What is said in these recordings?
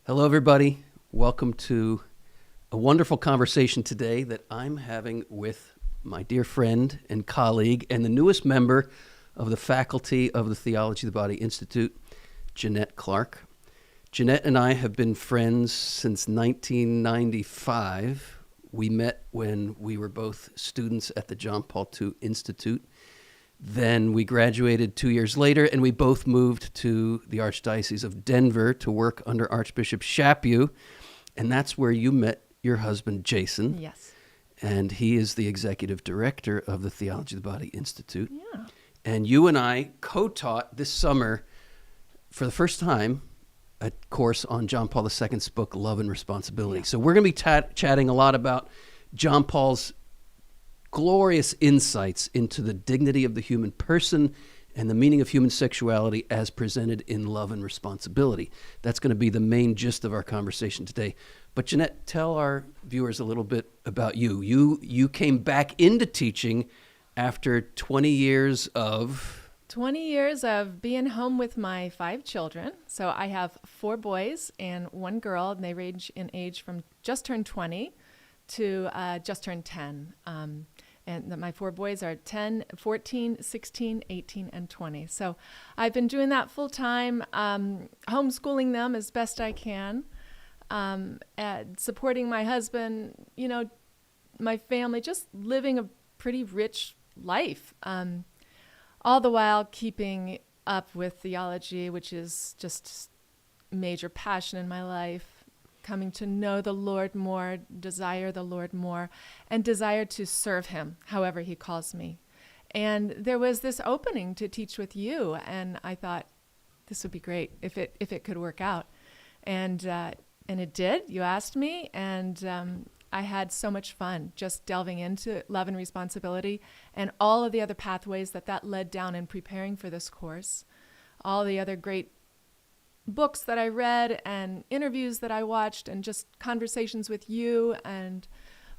Hello, everybody. Welcome to a wonderful conversation today that I'm having with my dear friend and colleague and the newest member of the faculty of the Theology of the Body Institute, Jeanette Clark. Jeanette and I have been friends since 1995. We met when we were both students at the John Paul II Institute. Then we graduated 2 years later, and we both moved to the Archdiocese of Denver to work under Archbishop Chaput, and that's where you met your husband, Jason. Yes. And he is the executive director of the Theology of the Body Institute. Yeah. And you and I co-taught this summer, for the first time, a course on John Paul II's book, Love and Responsibility. Yeah. So we're going to be chatting a lot about John Paul's glorious insights into the dignity of the human person and the meaning of human sexuality as presented in Love and Responsibility. That's going to be the main gist of our conversation today. But Jeanette, tell our viewers a little bit about you. You came back into teaching after 20 years of 20 years of being home with my 5 children. So I have 4 boys and 1 girl, and they range in age from just turned 20 to just turned 10. And my 4 boys are 10, 14, 16, 18, and 20. So I've been doing that full time, homeschooling them as best I can, supporting my husband, my family, just living a pretty rich life, all the while keeping up with theology, which is just major passion in my life. Coming to know the Lord more, desire the Lord more, and desire to serve him however he calls me. And there was this opening to teach with you, and I thought this would be great if it could work out. And it did. You asked me, and I had so much fun just delving into love and responsibility and all of the other pathways that led down in preparing for this course, all the other great books that I read and interviews that I watched and just conversations with you and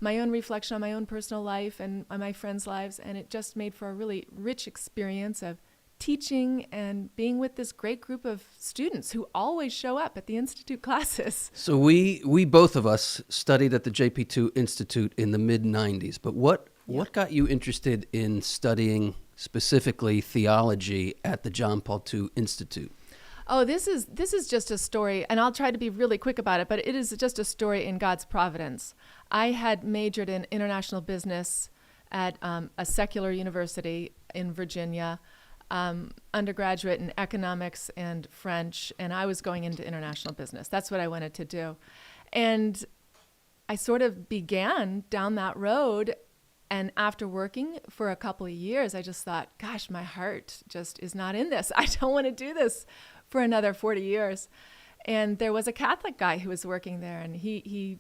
my own reflection on my own personal life and on my friends' lives. And it just made for a really rich experience of teaching and being with this great group of students who always show up at the Institute classes. So we both of us studied at the JP2 Institute in the mid-90s. But what got you interested in studying specifically theology at the John Paul II Institute? Oh, this is just a story, and I'll try to be really quick about it, but it is just a story in God's providence. I had majored in international business at a secular university in Virginia, undergraduate in economics and French, and I was going into international business. That's what I wanted to do. And I sort of began down that road, and after working for a couple of years, I just thought, gosh, my heart just is not in this. I don't want to do this for another 40 years. And there was a Catholic guy who was working there, and he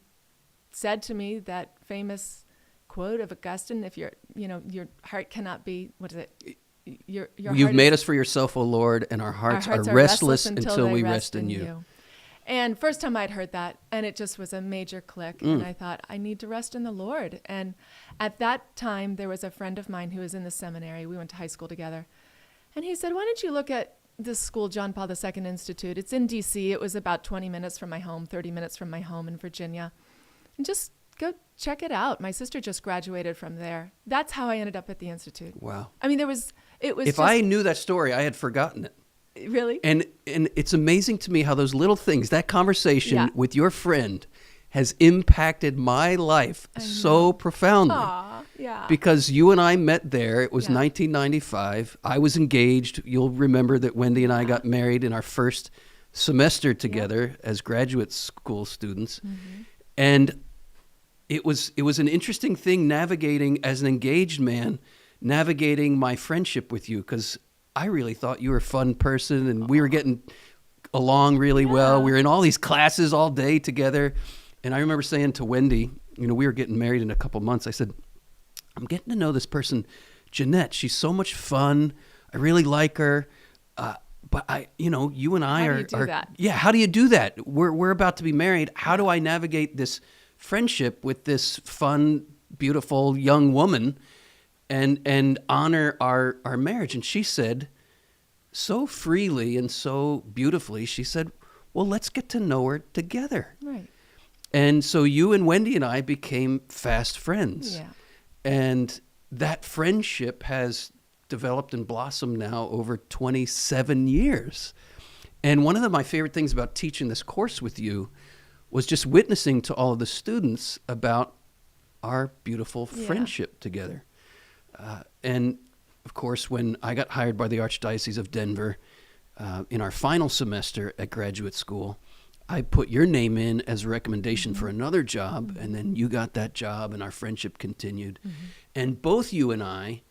said to me that famous quote of Augustine, if your heart cannot be, what is it? You've made us for yourself, O Lord, and our hearts are restless until we rest in you. And first time I'd heard that, and it just was a major click. And I thought, I need to rest in the Lord. And at that time, there was a friend of mine who was in the seminary. We went to high school together. And he said, why don't you look at this school, John Paul II Institute? It's in D.C. It was about 20 minutes from my home, 30 minutes from my home in Virginia. And just go check it out. My sister just graduated from there. That's how I ended up at the Institute. Wow. I mean, it was If I knew that story, I had forgotten it. Really? And it's amazing to me how those little things, that conversation with your friend has impacted my life so profoundly. Aw, yeah. Because you and I met there. It was 1995. I was engaged. You'll remember that Wendy and I got married in our first semester together as graduate school students. Mm-hmm. And it was an interesting thing navigating, as an engaged man, navigating my friendship with you, because I really thought you were a fun person and we were getting along really well. We were in all these classes all day together. And I remember saying to Wendy, we were getting married in a couple months. I said, I'm getting to know this person, Jeanette. She's so much fun. I really like her. But you and I how are. Do you do that? Yeah. How do you do that? We're about to be married. How do I navigate this friendship with this fun, beautiful young woman and honor our marriage? And she said so freely and so beautifully, she said, well, let's get to know her together. Right. And so you and Wendy and I became fast friends. Yeah. And that friendship has developed and blossomed now over 27 years. And one of my favorite things about teaching this course with you was just witnessing to all of the students about our beautiful friendship together. And of course, when I got hired by the Archdiocese of Denver in our final semester at graduate school, I put your name in as a recommendation for another job, and then you got that job, and our friendship continued. And both you and I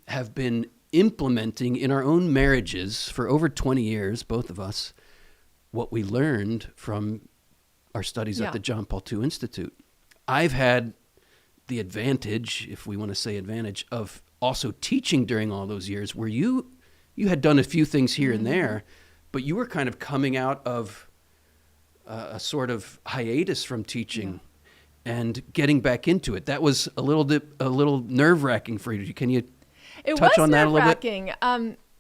have been implementing in our own marriages for over 20 years, both of us, what we learned from our studies at the John Paul II Institute. I've had the advantage, if we want to say advantage, of also teaching during all those years where you had done a few things here and there, but you were kind of coming out of a sort of hiatus from teaching and getting back into it. That was a little nerve-wracking for you. Can you touch on that a little bit?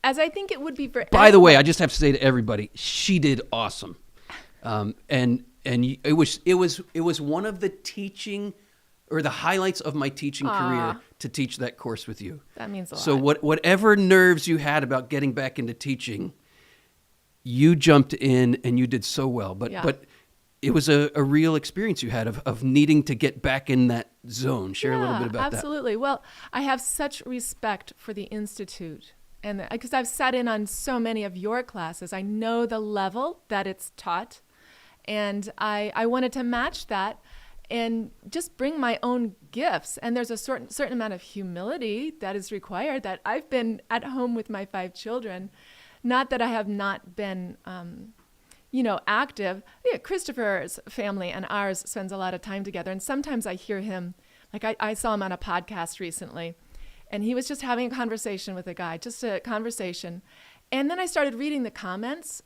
As I think it would be for By the way, I just have to say to everybody, she did awesome. And it was one of the teaching or the highlights of my teaching career to teach that course with you. That means a lot. So whatever nerves you had about getting back into teaching, you jumped in and you did so well. But it was a real experience you had of needing to get back in that zone. Share a little bit about that. Absolutely. Well, I have such respect for the Institute, and because I've sat in on so many of your classes, I know the level that it's taught, and I wanted to match that and just bring my own gifts. And there's a certain amount of humility that is required. That I've been at home with my 5 children. Not that I have not been, active. Yeah, Christopher's family and ours spends a lot of time together. And sometimes I hear him, like I saw him on a podcast recently, and he was just having a conversation with a guy, just a conversation. And then I started reading the comments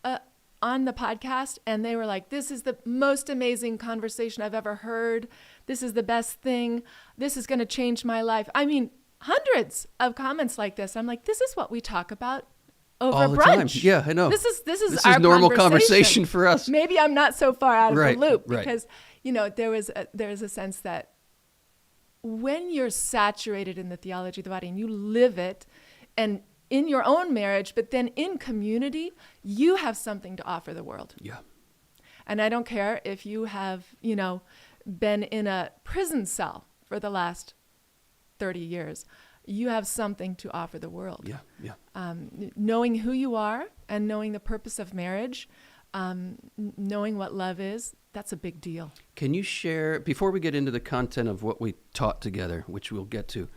on the podcast, and they were like, this is the most amazing conversation I've ever heard. This is the best thing. This is going to change my life. I mean, hundreds of comments like this. I'm like, this is what we talk about over all the brunch. time. Yeah, I know. This is our normal conversation for us. Maybe I'm not so far out of the loop right. because, there is a sense that when you're saturated in the theology of the body and you live it, and in your own marriage, but then in community, you have something to offer the world. Yeah. And I don't care if you have, been in a prison cell for the last 30 years. You have something to offer the world. Yeah. Knowing who you are and knowing the purpose of marriage, knowing what love is, that's a big deal. Can you share, before we get into the content of what we taught together, which we'll get to,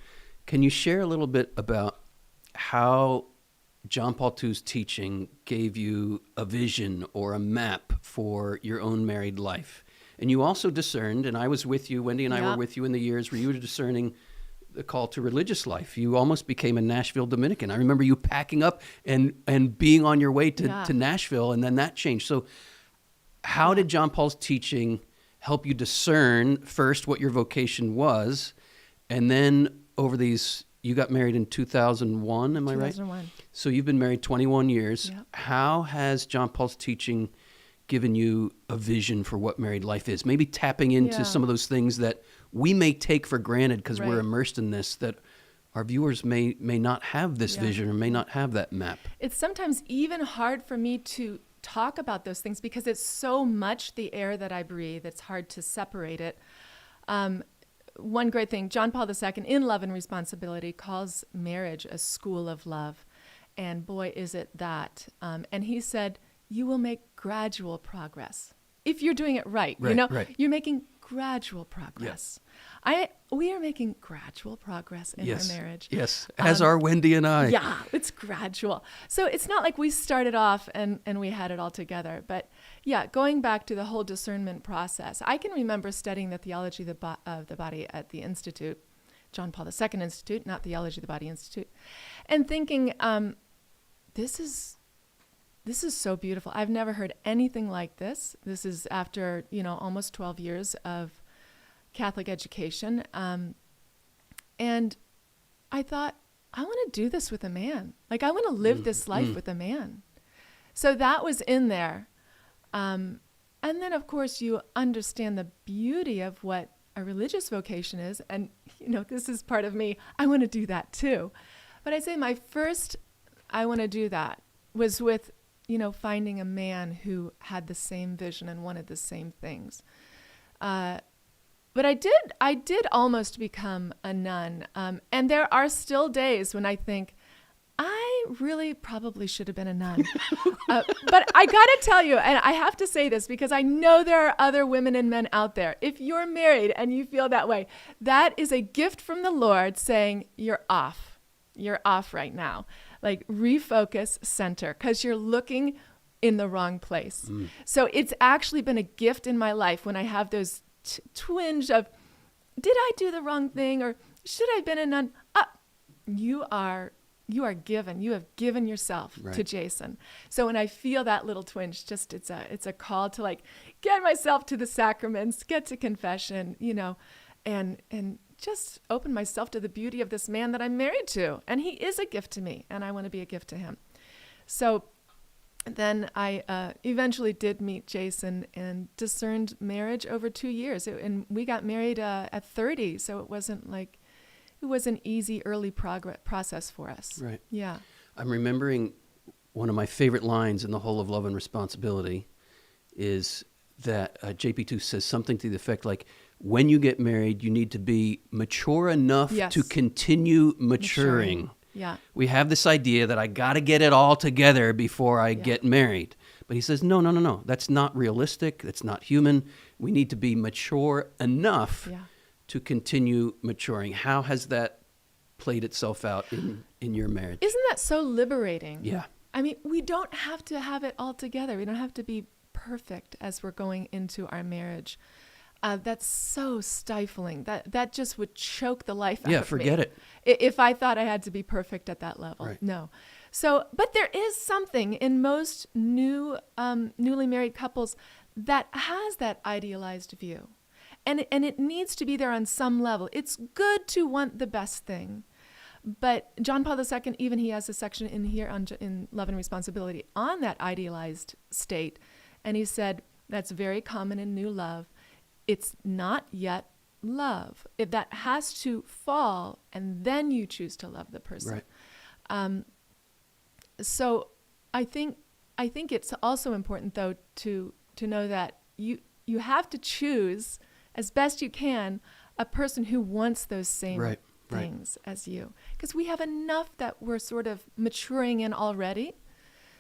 can you share a little bit about how John Paul II's teaching gave you a vision or a map for your own married life? And you also discerned, and I was with you, Wendy and I were with you in the years where you were discerning the call to religious life. You almost became a Nashville Dominican. I remember you packing up and being on your way to Nashville, and then that changed. So how did John Paul's teaching help you discern first what your vocation was, and then over these, you got married in 2001, am I right? 2001. So you've been married 21 years. Yep. How has John Paul's teaching given you a vision for what married life is? Maybe tapping into some of those things that we may take for granted because we're immersed in this, that our viewers may not have this vision or may not have that map. It's sometimes even hard for me to talk about those things because it's so much the air that I breathe. It's hard to separate it. One great thing, John Paul II, in Love and Responsibility, calls marriage a school of love. And boy, is it that. And he said, you will make gradual progress. If you're doing it right. You're making gradual progress. Yeah. We are making gradual progress in our marriage. Yes, as are Wendy and I. Yeah, it's gradual. So it's not like we started off and we had it all together. But yeah, going back to the whole discernment process, I can remember studying the theology of the body at the Institute, John Paul II Institute, not Theology of the Body Institute, and thinking, this is so beautiful. I've never heard anything like this. This is after, almost 12 years of Catholic education. And I thought, I want to do this with a man. Like, I want to live this life with a man. So that was in there. And then, of course, you understand the beauty of what a religious vocation is. And, this is part of me. I want to do that too. But I'd say my first, I want to do that was with, finding a man who had the same vision and wanted the same things. But I did almost become a nun. And there are still days when I think, I really probably should have been a nun. But I got to tell you, and I have to say this because I know there are other women and men out there. If you're married and you feel that way, that is a gift from the Lord saying, you're off. You're off right now. Like refocus, center, because you're looking in the wrong place. So it's actually been a gift in my life when I have those twinge of, did I do the wrong thing? Or should I have been a nun? You are given. You have given yourself to Jason. So when I feel that little twinge, just it's a call to like get myself to the sacraments, get to confession, and just open myself to the beauty of this man that I'm married to. And he is a gift to me, and I want to be a gift to him. So then I eventually did meet Jason and discerned marriage over 2 years. And we got married at 30, so it wasn't like, it was an easy early process for us. Right. Yeah. I'm remembering one of my favorite lines in the whole of Love and Responsibility is that JP2 says something to the effect like, when you get married, you need to be mature enough to continue maturing. Yeah. We have this idea that I got to get it all together before I get married. But he says, no. That's not realistic. That's not human. We need to be mature enough to continue maturing. How has that played itself out in your marriage? Isn't that so liberating? Yeah. I mean, we don't have to have it all together. We don't have to be perfect as we're going into our marriage. That's so stifling. That just would choke the life out of me. Yeah, forget it. If I thought I had to be perfect at that level. Right. No. So, but there is something in most newly married couples that has that idealized view. And it needs to be there on some level. It's good to want the best thing. But John Paul II, even he has a section in here in Love and Responsibility on that idealized state. And he said, that's very common in new love. It's not yet love. That has to fall, and then you choose to love the person. Right. So I think it's also important, though, to know that you have to choose as best you can a person who wants those same things as you, because we have enough that we're sort of maturing in already,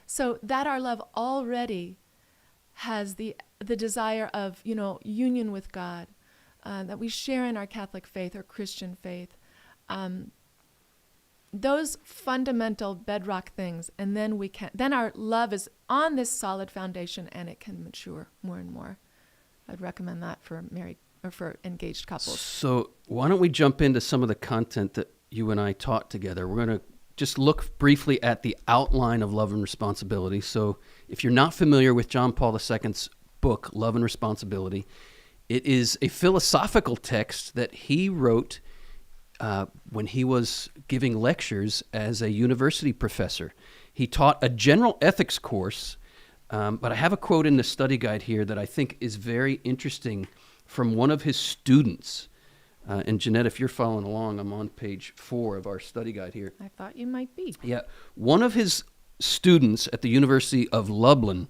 so that our love already has the desire of union with God, that we share in our Catholic faith or Christian faith, those fundamental bedrock things, and then our love is on this solid foundation, and it can mature more and more. I'd recommend that for married or for engaged couples. So why don't we jump into some of the content that you and I taught together? We're going to just look briefly at the outline of Love and Responsibility. So if you're not familiar with John Paul II's book, Love and Responsibility, it is a philosophical text that he wrote when he was giving lectures as a university professor. He taught a general ethics course, but I have a quote in the study guide here that I think is very interesting from one of his students. And Jeanette, if you're following along, I'm on page 4 of our study guide here. I thought you might be. Yeah. One of his students at the University of Lublin,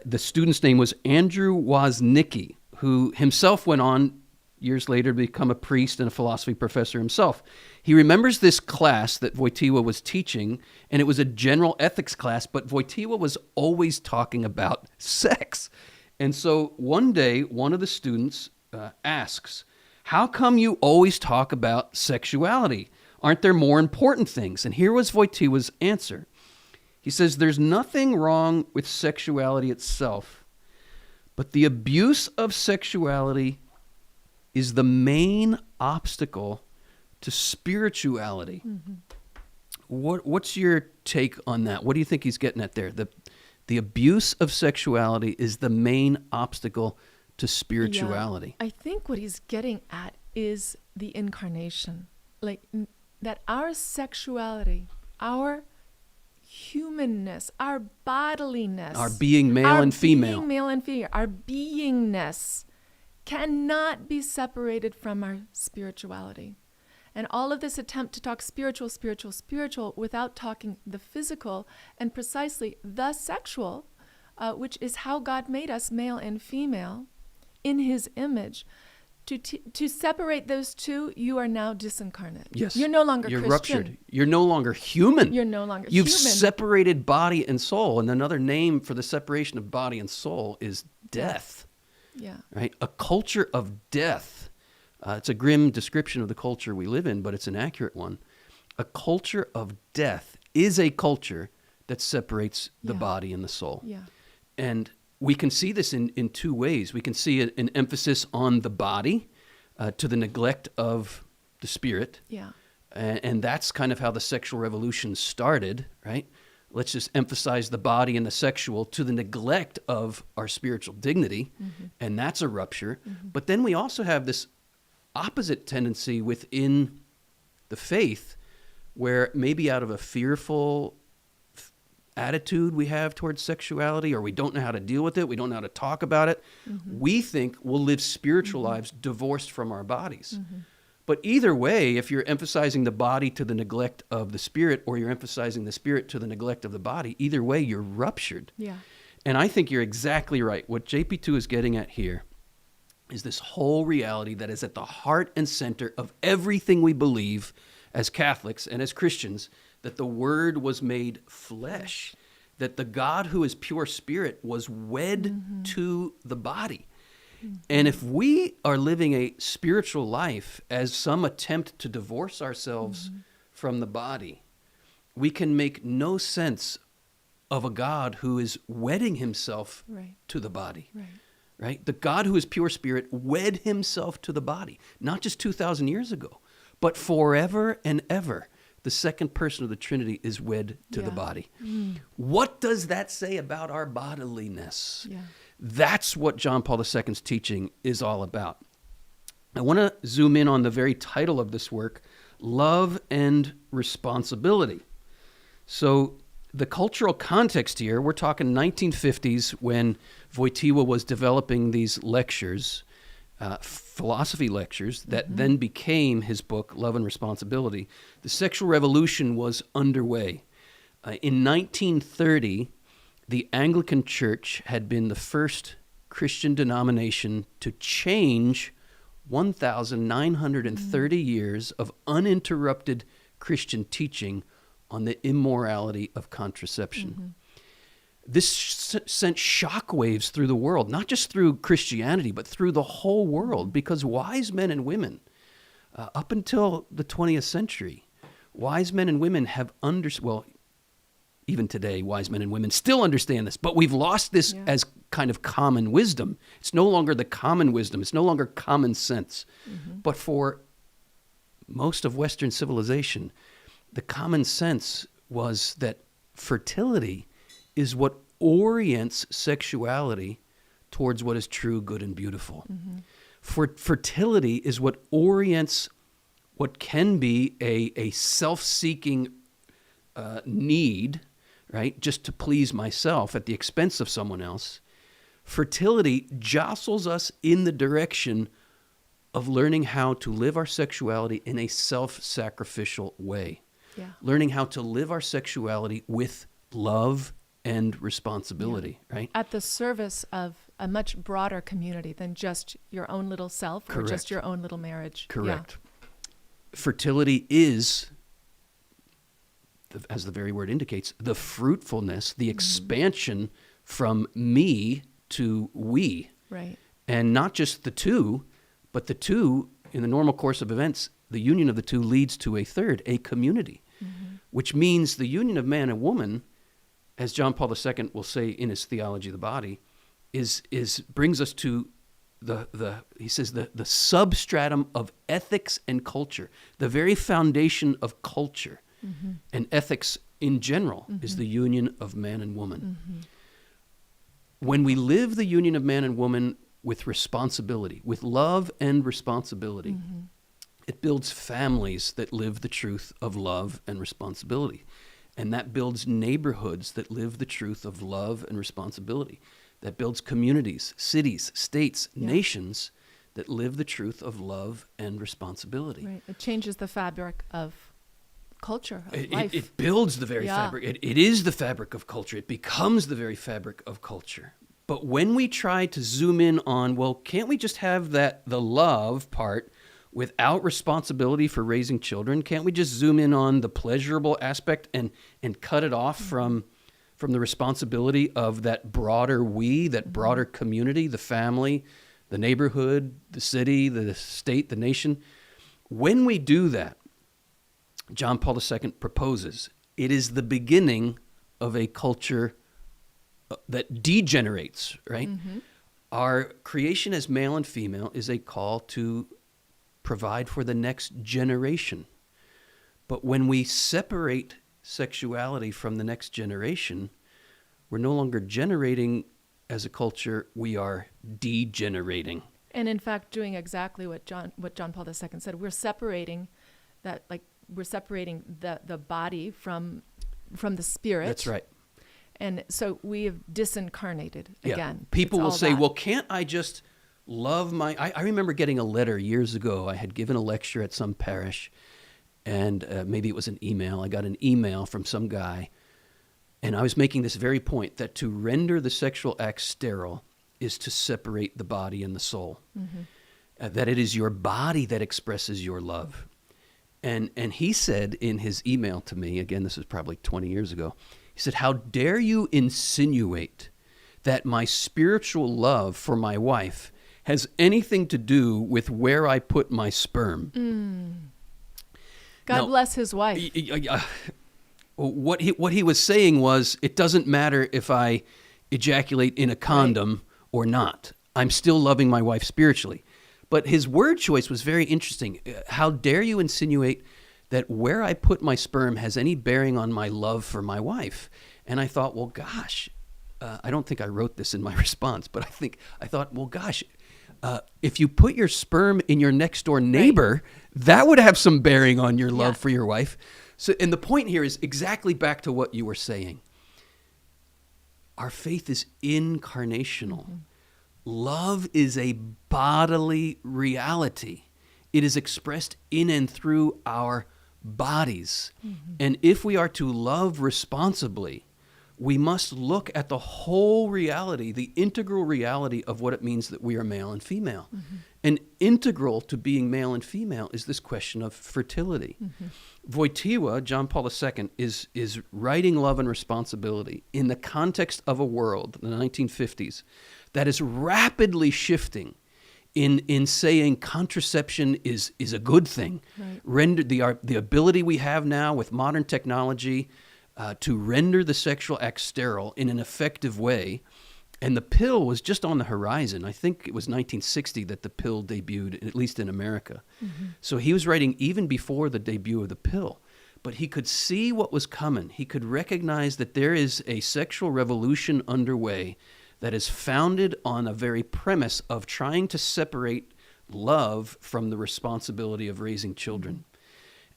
the student's name was Andrew Woznicki, who himself went on years later to become a priest and a philosophy professor himself. He remembers this class that Wojtyła was teaching, and it was a general ethics class, but Wojtyła was always talking about sex. And so one day, one of the students asks, how come you always talk about sexuality? Aren't there more important things? And here was Wojtyła's answer. He says, there's nothing wrong with sexuality itself, but the abuse of sexuality is the main obstacle to spirituality. Mm-hmm. What's your take on that? What do you think he's getting at there? The abuse of sexuality is the main obstacle to spirituality. Yeah, I think what he's getting at is the incarnation. Like that our sexuality, our humanness, our bodiliness, our being male and female. Being male and female, our beingness cannot be separated from our spirituality. And all of this attempt to talk spiritual without talking the physical and precisely the sexual, which is how God made us male and female in his image. To separate those two, you are now disincarnate. Yes. You're no longer You're Christian. ruptured. You're no longer human. You're no longer You've human. separated body and soul. And another name for the separation of body and soul is death. Yeah. Right? A culture of death. It's a grim description of the culture we live in, but it's an accurate one. A culture of death is a culture that separates the body and the soul. Yeah. And we can see this in two ways. We can see an emphasis on the body to the neglect of the spirit. Yeah. And that's kind of how the sexual revolution started, right? Let's just emphasize the body and the sexual to the neglect of our spiritual dignity. Mm-hmm. And that's a rupture. Mm-hmm. But then we also have this opposite tendency within the faith where maybe out of a fearful attitude we have towards sexuality, or we don't know how to deal with it, we don't know how to talk about it, we think we'll live spiritual lives divorced from our bodies. But either way, if you're emphasizing the body to the neglect of the spirit, or you're emphasizing the spirit to the neglect of the body, either way, you're ruptured. Yeah. And I think you're exactly right. What JP2 is getting at here is this whole reality that is at the heart and center of everything we believe as Catholics and as Christians, that the Word was made flesh, that the God who is pure spirit was wed to the body. And if we are living a spiritual life as some attempt to divorce ourselves from the body, we can make no sense of a God who is wedding himself to the body. Right? The God who is pure spirit wed himself to the body, not just 2,000 years ago, but forever and ever. The second person of the Trinity is wed to the body. What does that say about our bodiliness? That's what John Paul II's teaching is all about. I want to zoom in on the very title of this work, Love and Responsibility. So the cultural context here, we're talking 1950s when Wojtyła was developing these lectures, philosophy lectures, that then became his book, Love and Responsibility. The sexual revolution was underway. In 1930, the Anglican Church had been the first Christian denomination to change 1,930 years of uninterrupted Christian teaching on the immorality of contraception. This sent shockwaves through the world, not just through Christianity, but through the whole world, because wise men and women, up until the 20th century, wise men and women have even today, wise men and women still understand this, but we've lost this as kind of common wisdom. It's no longer the common wisdom. It's no longer common sense. But for most of Western civilization, the common sense was that fertility is what orients sexuality towards what is true, good, and beautiful. Fertility is what orients what can be a self-seeking need, right, just to please myself at the expense of someone else. Fertility jostles us in the direction of learning how to live our sexuality in a self-sacrificial way. Learning how to live our sexuality with love and responsibility, right? At the service of a much broader community than just your own little self or just your own little marriage. Correct. Fertility is, as the very word indicates, the fruitfulness, the expansion from me to we. Right. And not just the two, but the two, in the normal course of events, the union of the two leads to a third, a community, which means the union of man and woman, as John Paul II will say in his Theology of the Body, is brings us to he says the substratum of ethics and culture, the very foundation of culture and ethics in general is the union of man and woman. When we live the union of man and woman with responsibility, with love and responsibility, it builds families that live the truth of love and responsibility. And that builds neighborhoods that live the truth of love and responsibility. That builds communities, cities, states, nations that live the truth of love and responsibility. Right. It changes the fabric of culture, of life. It builds the very fabric. It is the fabric of culture. It becomes the very fabric of culture. But when we try to zoom in on, well, can't we just have the love part without responsibility for raising children? Can't we just zoom in on the pleasurable aspect and cut it off from the responsibility of that broader we, that broader community, the family, the neighborhood, the city, the state, the nation? When we do that, John Paul II proposes, it is the beginning of a culture that degenerates, right? Our creation as male and female is a call to provide for the next generation. But when we separate sexuality from the next generation, we're no longer generating as a culture, we are degenerating. And in fact, doing exactly what John Paul II said, we're separating that, like we're separating the body from the spirit. That's right. And so we have disincarnated again. People will say, well, can't I just love my... I remember getting a letter years ago. I had given a lecture at some parish, and maybe it was an email. I got an email from some guy, and I was making this very point, that to render the sexual act sterile is to separate the body and the soul. That it is your body that expresses your love. And he said in his email to me, again, this was probably 20 years ago, he said, how dare you insinuate that my spiritual love for my wife has anything to do with where I put my sperm? God bless his wife. What he was saying was, it doesn't matter if I ejaculate in a condom or not. I'm still loving my wife spiritually. But his word choice was very interesting. How dare you insinuate that where I put my sperm has any bearing on my love for my wife? And I thought, well, gosh, I don't think I wrote this in my response, but I thought, well, gosh, if you put your sperm in your next door neighbor, that would have some bearing on your love for your wife. So, and the point here is exactly back to what you were saying. Our faith is incarnational. Love is a bodily reality. It is expressed in and through our bodies. And if we are to love responsibly, we must look at the whole reality, the integral reality of what it means that we are male and female. And integral to being male and female is this question of fertility. Wojtyła, John Paul II, is writing Love and Responsibility in the context of a world in the 1950s that is rapidly shifting in saying contraception is a good thing. Render the ability we have now with modern technology to render the sexual act sterile in an effective way. And the pill was just on the horizon. I think it was 1960 that the pill debuted, at least in America. So he was writing even before the debut of the pill. But he could see what was coming. He could recognize that there is a sexual revolution underway that is founded on a very premise of trying to separate love from the responsibility of raising children.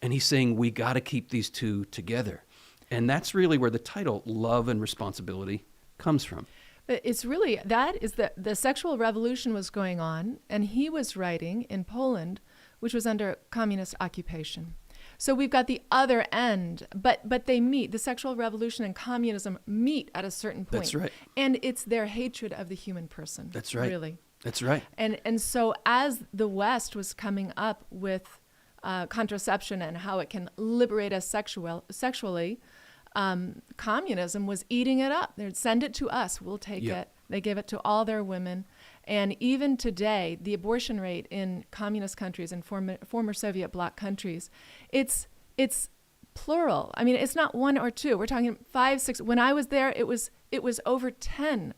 And he's saying, we got to keep these two together. And that's really where the title Love and Responsibility comes from. It's really, that is the sexual revolution was going on, and he was writing in Poland, which was under communist occupation. So we've got the other end, but they meet. The sexual revolution and communism meet at a certain point. That's right. And it's their hatred of the human person. That's right. Really. That's right. And so as the West was coming up with contraception and how it can liberate us sexually, communism was eating it up. They'd send it to us. We'll take it. They gave it to all their women. And even today, the abortion rate in communist countries and former Soviet bloc countries, it's plural. I mean, it's not one or two. We're talking 5, 6. When I was there, it was over 10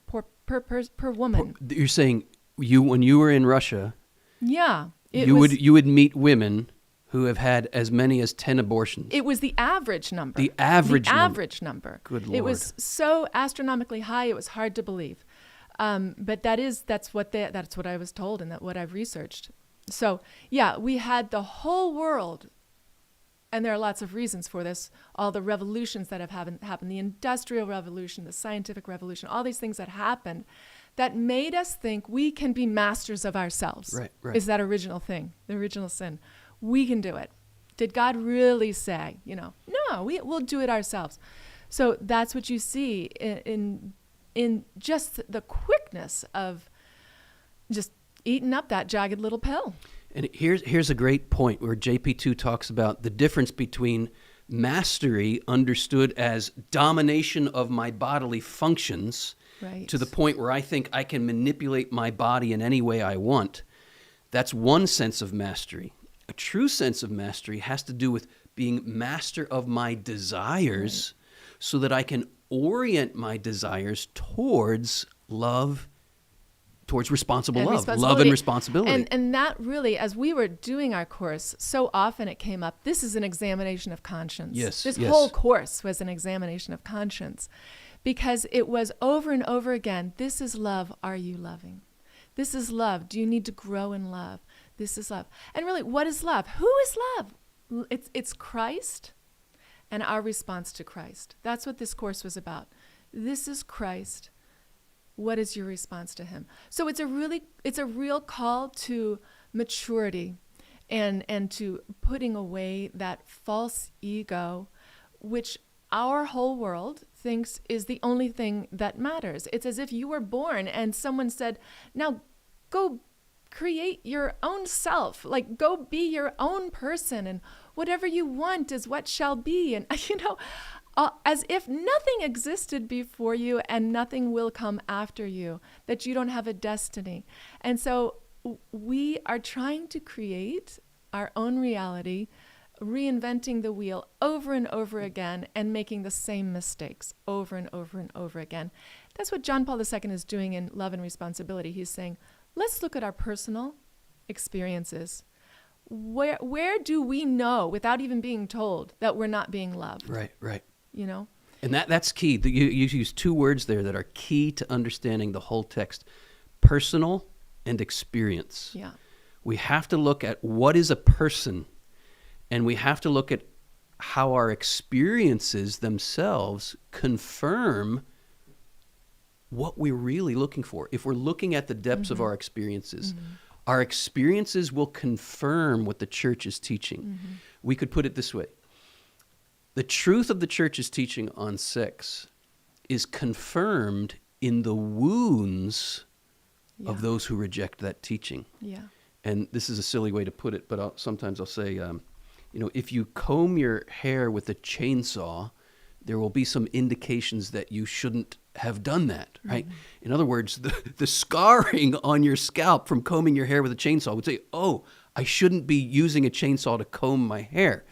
per woman. You're saying when you were in Russia, you would meet women who have had as many as 10 abortions. It was the average number. The average number. Good Lord. It was so astronomically high, it was hard to believe. But that's what I was told and what I've researched. So, we had the whole world and there are lots of reasons for this, all the revolutions that have happened, the Industrial Revolution, the Scientific Revolution, all these things that happened that made us think we can be masters of ourselves. Right. Is that original thing, the original sin. We can do it. Did God really say, no, we'll do it ourselves. So that's what you see in just the quickness of just eating up that jagged little pill. And here's a great point where JP2 talks about the difference between mastery understood as domination of my bodily functions to the point where I think I can manipulate my body in any way I want. That's one sense of mastery. A true sense of mastery has to do with being master of my desires so that I can orient my desires towards love, towards responsible love and responsibility. And that really, as we were doing our course, so often it came up, this is an examination of conscience. This whole course was an examination of conscience because it was over and over again, this is love, are you loving? This is love, do you need to grow in love? This is love. And really, what is love? Who is love? It's Christ and our response to Christ. That's what this course was about. This is Christ. What is your response to him? So it's a real call to maturity and to putting away that false ego, which our whole world thinks is the only thing that matters. It's as if you were born and someone said, now go create your own self, like go be your own person, and whatever you want is what shall be. And as if nothing existed before you and nothing will come after you, that you don't have a destiny. And so we are trying to create our own reality, reinventing the wheel over and over again and making the same mistakes over and over and over again. That's what John Paul II is doing in Love and Responsibility. He's saying, let's look at our personal experiences. Where do we know, without even being told, that we're not being loved? Right. And that's key. You use two words there that are key to understanding the whole text: personal and experience. Yeah. We have to look at what is a person, and we have to look at how our experiences themselves confirm what we're really looking for. If we're looking at the depths of our experiences will confirm what the church is teaching. We could put it this way. The truth of the church's teaching on sex is confirmed in the wounds of those who reject that teaching. Yeah. And this is a silly way to put it, but sometimes I'll say, if you comb your hair with a chainsaw, there will be some indications that you shouldn't have done that, right? In other words, the scarring on your scalp from combing your hair with a chainsaw would say, oh, I shouldn't be using a chainsaw to comb my hair.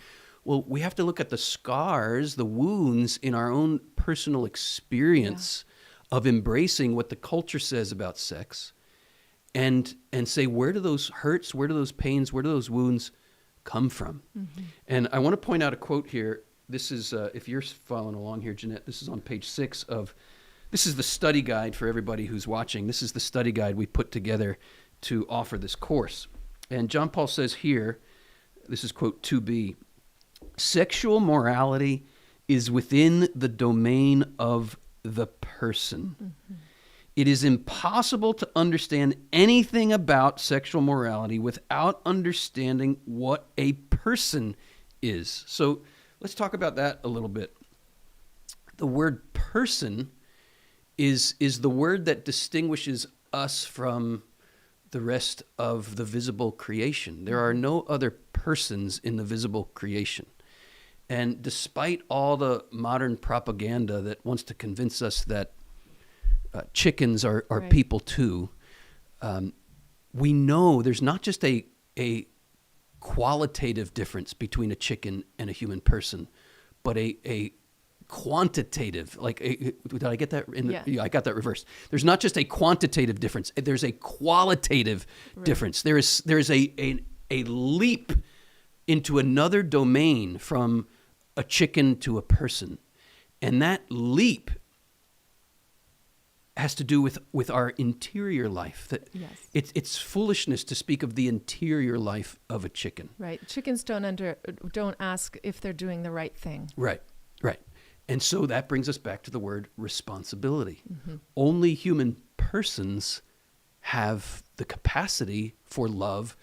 Well, we have to look at the scars, the wounds in our own personal experience of embracing what the culture says about sex and say, where do those hurts, where do those pains, where do those wounds come from? And I want to point out a quote here. This is, if you're following along here, Jeanette, this is on page 6 this is the study guide for everybody who's watching. This is the study guide we put together to offer this course. And John Paul says here, this is quote 2b, sexual morality is within the domain of the person. It is impossible to understand anything about sexual morality without understanding what a person is. So let's talk about that a little bit. The word person is the word that distinguishes us from the rest of the visible creation. There are no other persons in the visible creation. And despite all the modern propaganda that wants to convince us that chickens are people too, we know there's not just a qualitative difference between a chicken and a human person, but a quantitative, did I get that? Yeah, I got that reversed. There's not just a quantitative difference. There's a qualitative difference. There is a leap into another domain from a chicken to a person. And that leap has to do with our interior life. That Yes. it's foolishness to speak of the interior life of a chicken. Right. Chickens don't ask if they're doing the right thing. Right. And so that brings us back to the word responsibility. Mm-hmm. Only human persons have the capacity for love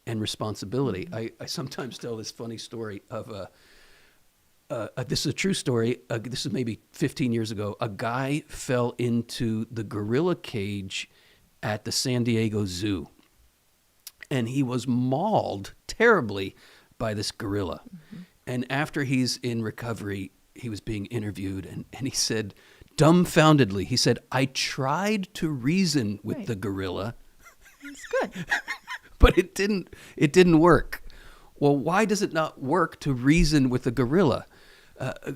and responsibility. Mm-hmm. I sometimes tell this funny story of this is a true story. This is maybe 15 years ago. A guy fell into the gorilla cage at the San Diego Zoo, and he was mauled terribly by this gorilla. Mm-hmm. And after he's in recovery, he was being interviewed, and he said, dumbfoundedly, he said, I tried to reason with Right. the gorilla, It's good. but it didn't work. Well, why does it not work to reason with a gorilla?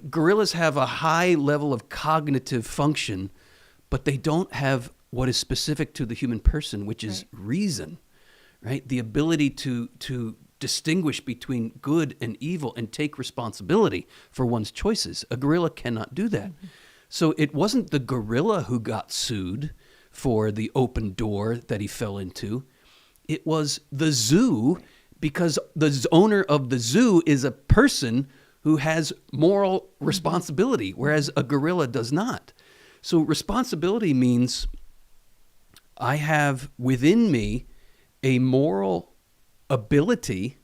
Gorillas have a high level of cognitive function, but they don't have what is specific to the human person, which is reason, right? The ability to distinguish between good and evil and take responsibility for one's choices. A gorilla cannot do that. Mm-hmm. So it wasn't the gorilla who got sued for the open door that he fell into. It was the zoo, because the owner of the zoo is a person who has moral responsibility, whereas a gorilla does not. So responsibility means I have within me a moral ability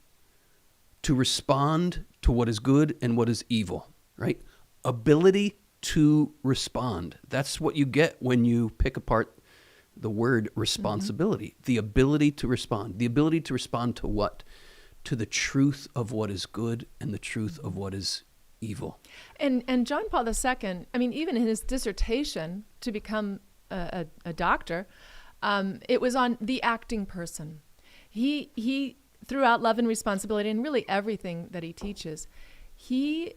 to respond to what is good and what is evil, right? Ability to respond. That's what you get when you pick apart the word responsibility. Mm-hmm. The ability to respond. The ability to respond to what? To the truth of what is good and the truth of what is evil. And John Paul II, I mean, even in his dissertation to become a doctor, it was on the acting person. He throughout love and responsibility and really everything that he teaches, he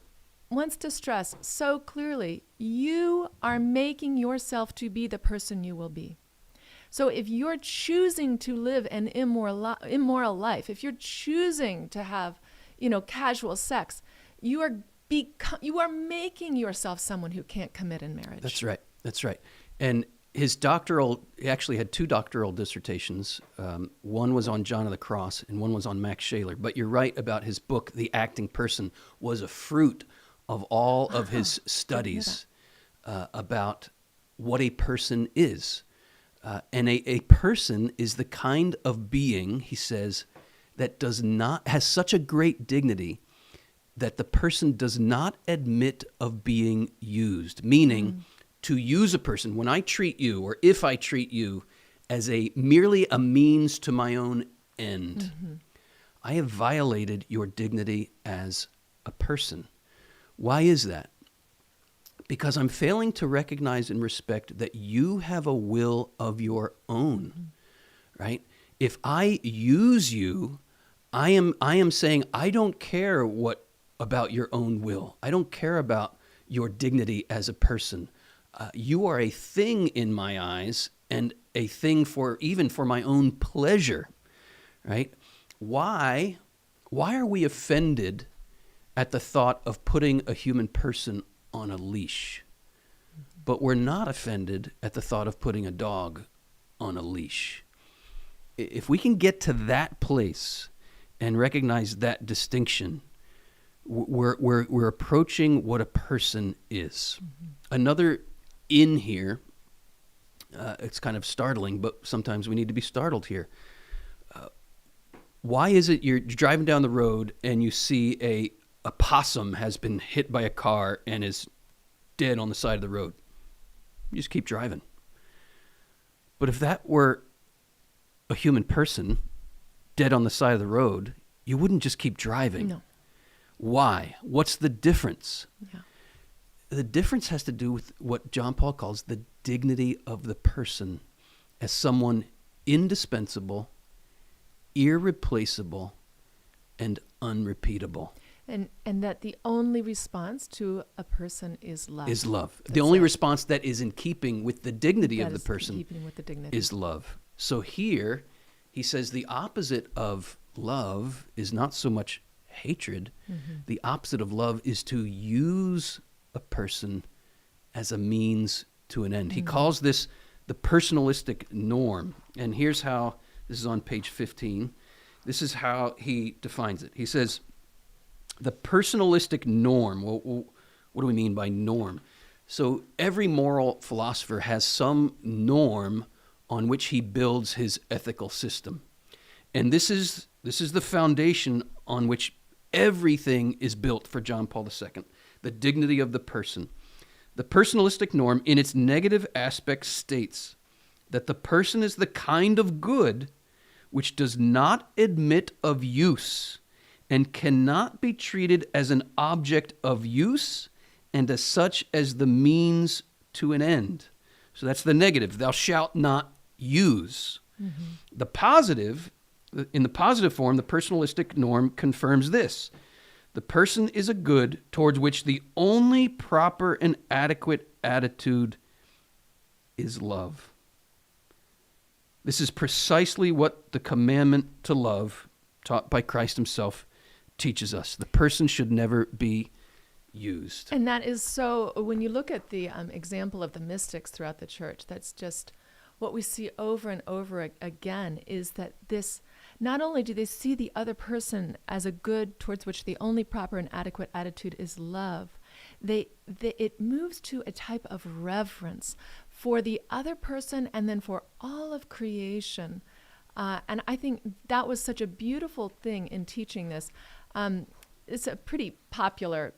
wants to stress so clearly, you are making yourself to be the person you will be. So if you're choosing to live an immoral life, if you're choosing to have, casual sex, you are making yourself someone who can't commit in marriage. That's right. And he actually had 2 doctoral dissertations. One was on John of the Cross and one was on Max Shaler. But you're right about his book, The Acting Person, was a fruit of all of his studies about what a person is. And a person is the kind of being, he says, that has such a great dignity that the person does not admit of being used, meaning to use a person, when I treat you or if I treat you as merely a means to my own end, I have violated your dignity as a person. Why is that? Because I'm failing to recognize and respect that you have a will of your own, right? If I use you, I am saying I don't care about your own will. I don't care about your dignity as a person. You are a thing in my eyes and a thing even for my own pleasure, right? Why are we offended at the thought of putting a human person on a leash, but we're not offended at the thought of putting a dog on a leash? If we can get to that place and recognize that distinction, we're approaching what a person is. Another in here, it's kind of startling, but sometimes we need to be startled here. Why is it you're driving down the road and you see a possum has been hit by a car and is dead on the side of the road? You just keep driving. But if that were a human person dead on the side of the road, you wouldn't just keep driving. No. Why? What's the difference? Yeah. The difference has to do with what John Paul calls the dignity of the person as someone indispensable, irreplaceable, and unrepeatable. And that the only response to a person is love. Is love. That's the only it. response that is in keeping with the dignity That of the is person keeping with the dignity. is love. So here, he says the opposite of love is not so much hatred. The opposite of love is to use a person as a means to an end. He calls this the personalistic norm. And here's how, this is on page 15, this is how he defines it. He says, the personalistic norm, well, what do we mean by norm? So every moral philosopher has some norm on which he builds his ethical system. And this is the foundation on which everything is built for John Paul II, the dignity of the person. The personalistic norm, in its negative aspect, states that the person is the kind of good which does not admit of use and cannot be treated as an object of use and as such as the means to an end. So that's the negative. Thou shalt not use. Mm-hmm. The positive, in the positive form, the personalistic norm confirms this. The person is a good towards which the only proper and adequate attitude is love. This is precisely what the commandment to love, taught by Christ himself, teaches us. The person should never be used. And that is so, when you look at the example of the mystics throughout the church, that's just what we see over and over again, is that this, not only do they see the other person as a good towards which the only proper and adequate attitude is love, it moves to a type of reverence for the other person and then for all of creation. And I think that was such a beautiful thing in teaching this. It's a pretty popular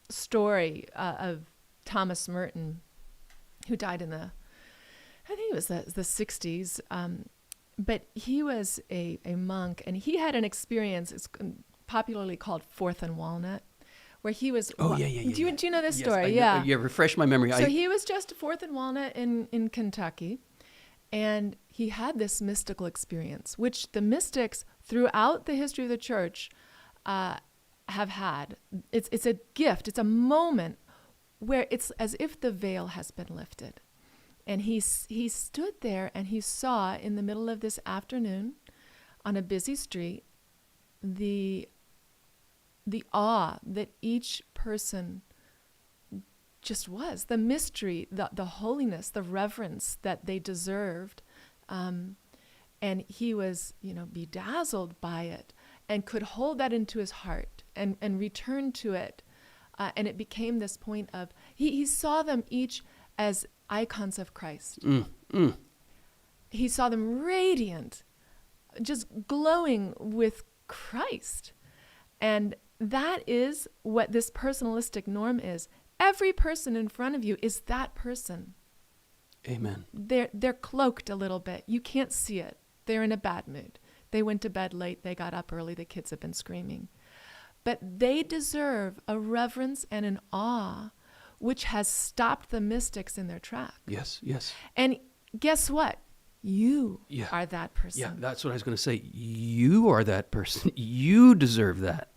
story of Thomas Merton, who died in I think it was the 60s. But he was a monk, and he had an experience, it's popularly called Fourth and Walnut, where he was... Oh, yeah. Do you know this yes, story? Yeah, refresh my memory. So he was just Fourth and Walnut in Kentucky, and he had this mystical experience, which the mystics throughout the history of the church have had. It's a gift. It's a moment where it's as if the veil has been lifted. And he stood there and he saw in the middle of this afternoon on a busy street the awe that each person just was, the mystery, the holiness, the reverence that they deserved. And he was, bedazzled by it and could hold that into his heart and return to it. And it became this point of, he saw them each as icons of Christ. He saw them radiant, just glowing with Christ. And that is what this personalistic norm is. Every person in front of you is that person. Amen. They're cloaked a little bit. You can't see it. They're in a bad mood. They went to bed late. They got up early. The kids have been screaming. But they deserve a reverence and an awe which has stopped the mystics in their track. Yes. And guess what? You are that person. Yeah, that's what I was going to say. You are that person. You deserve that.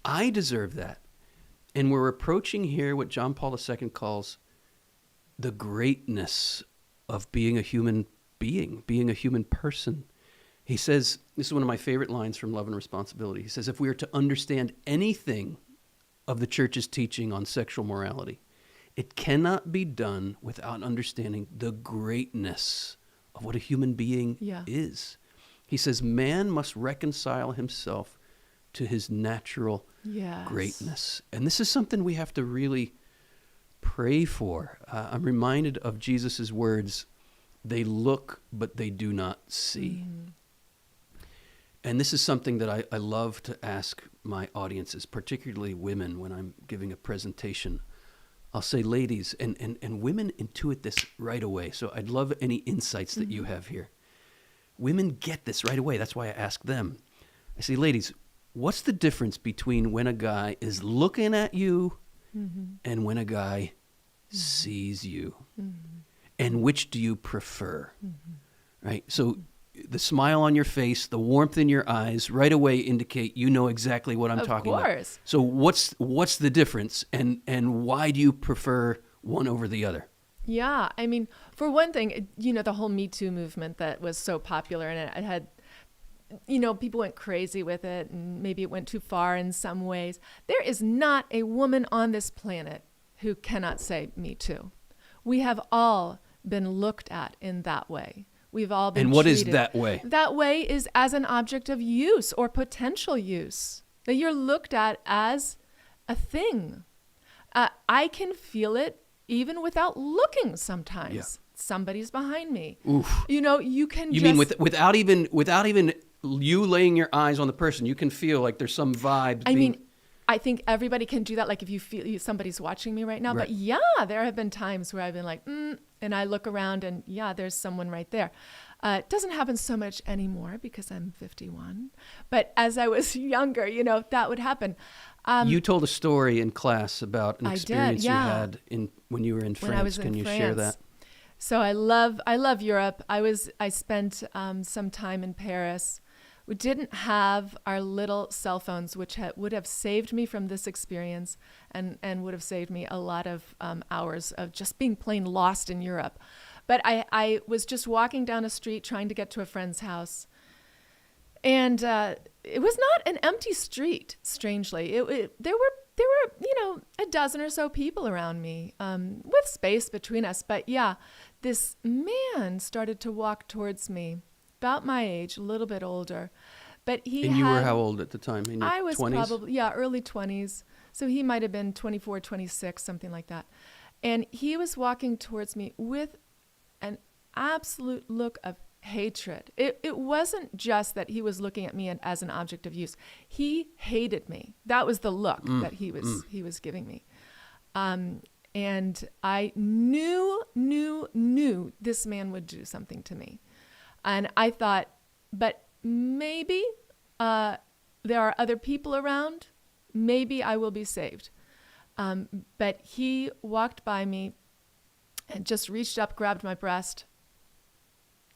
I deserve that. And we're approaching here what John Paul II calls the greatness of being a human being, being a human person. He says, this is one of my favorite lines from Love and Responsibility. He says, if we are to understand anything of the church's teaching on sexual morality, it cannot be done without understanding the greatness of what a human being is. He says, man must reconcile himself to his natural greatness. And this is something we have to really pray for. I'm reminded of Jesus' words, they look, but they do not see. Mm-hmm. And this is something that I love to ask my audiences, particularly women, when I'm giving a presentation. I'll say, ladies, and women intuit this right away. So I'd love any insights that you have here. Women get this right away. That's why I ask them. I say, ladies, what's the difference between when a guy is looking at you and when a guy sees you? And which do you prefer? Right? So the smile on your face, the warmth in your eyes right away indicate you know exactly what I'm talking about. Of course. So what's the difference, and why do you prefer one over the other? Yeah, I mean, for one thing, the whole Me Too movement that was so popular, and it had, people went crazy with it, and maybe it went too far in some ways. There is not a woman on this planet who cannot say Me Too. We have all been looked at in that way. We've all been And what is treated. that way? That way is as an object of use or potential use, that you're looked at as a thing. I can feel it even without looking sometimes. Yeah. Somebody's behind me. Oof. You know, you can You just... mean without even you laying your eyes on the person, you can feel like there's some vibe. I mean, I think everybody can do that. Like if you feel somebody's watching me right now. Right. But yeah, there have been times where I've been like, and I look around and yeah, there's someone right there. It doesn't happen so much anymore because I'm 51. But as I was younger, you know, that would happen. You told a story in class about an experience you had when you were in France. When I was Can in you France. share that? So I love Europe. I spent some time in Paris. We didn't have our little cell phones, which would have saved me from this experience and would have saved me a lot of hours of just being plain lost in Europe. But I was just walking down a street trying to get to a friend's house. And it was not an empty street, strangely. There were, you know, a dozen or so people around me with space between us. But yeah, this man started to walk towards me, about my age, a little bit older. But you were how old at the time? In your I was 20s? probably, early 20s. So he might have been 24, 26, something like that. And he was walking towards me with an absolute look of hatred. It wasn't just that he was looking at me as an object of use. He hated me. That was the look that he was giving me. And I knew this man would do something to me. And I thought, but maybe there are other people around. Maybe I will be saved. But he walked by me and just reached up, grabbed my breast,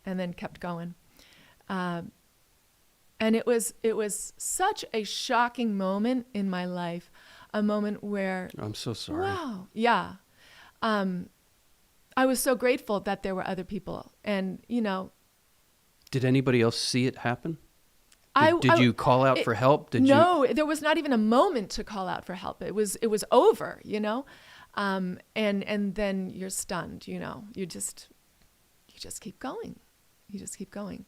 and then kept going. And it was such a shocking moment in my life, a moment where... I'm so sorry. Wow. Yeah. I was so grateful that there were other people. And, you know... Did anybody else see it happen? Did you call out for help? No, there was not even a moment to call out for help. It was over, you know? And then you're stunned, you know? You just keep going. You just keep going.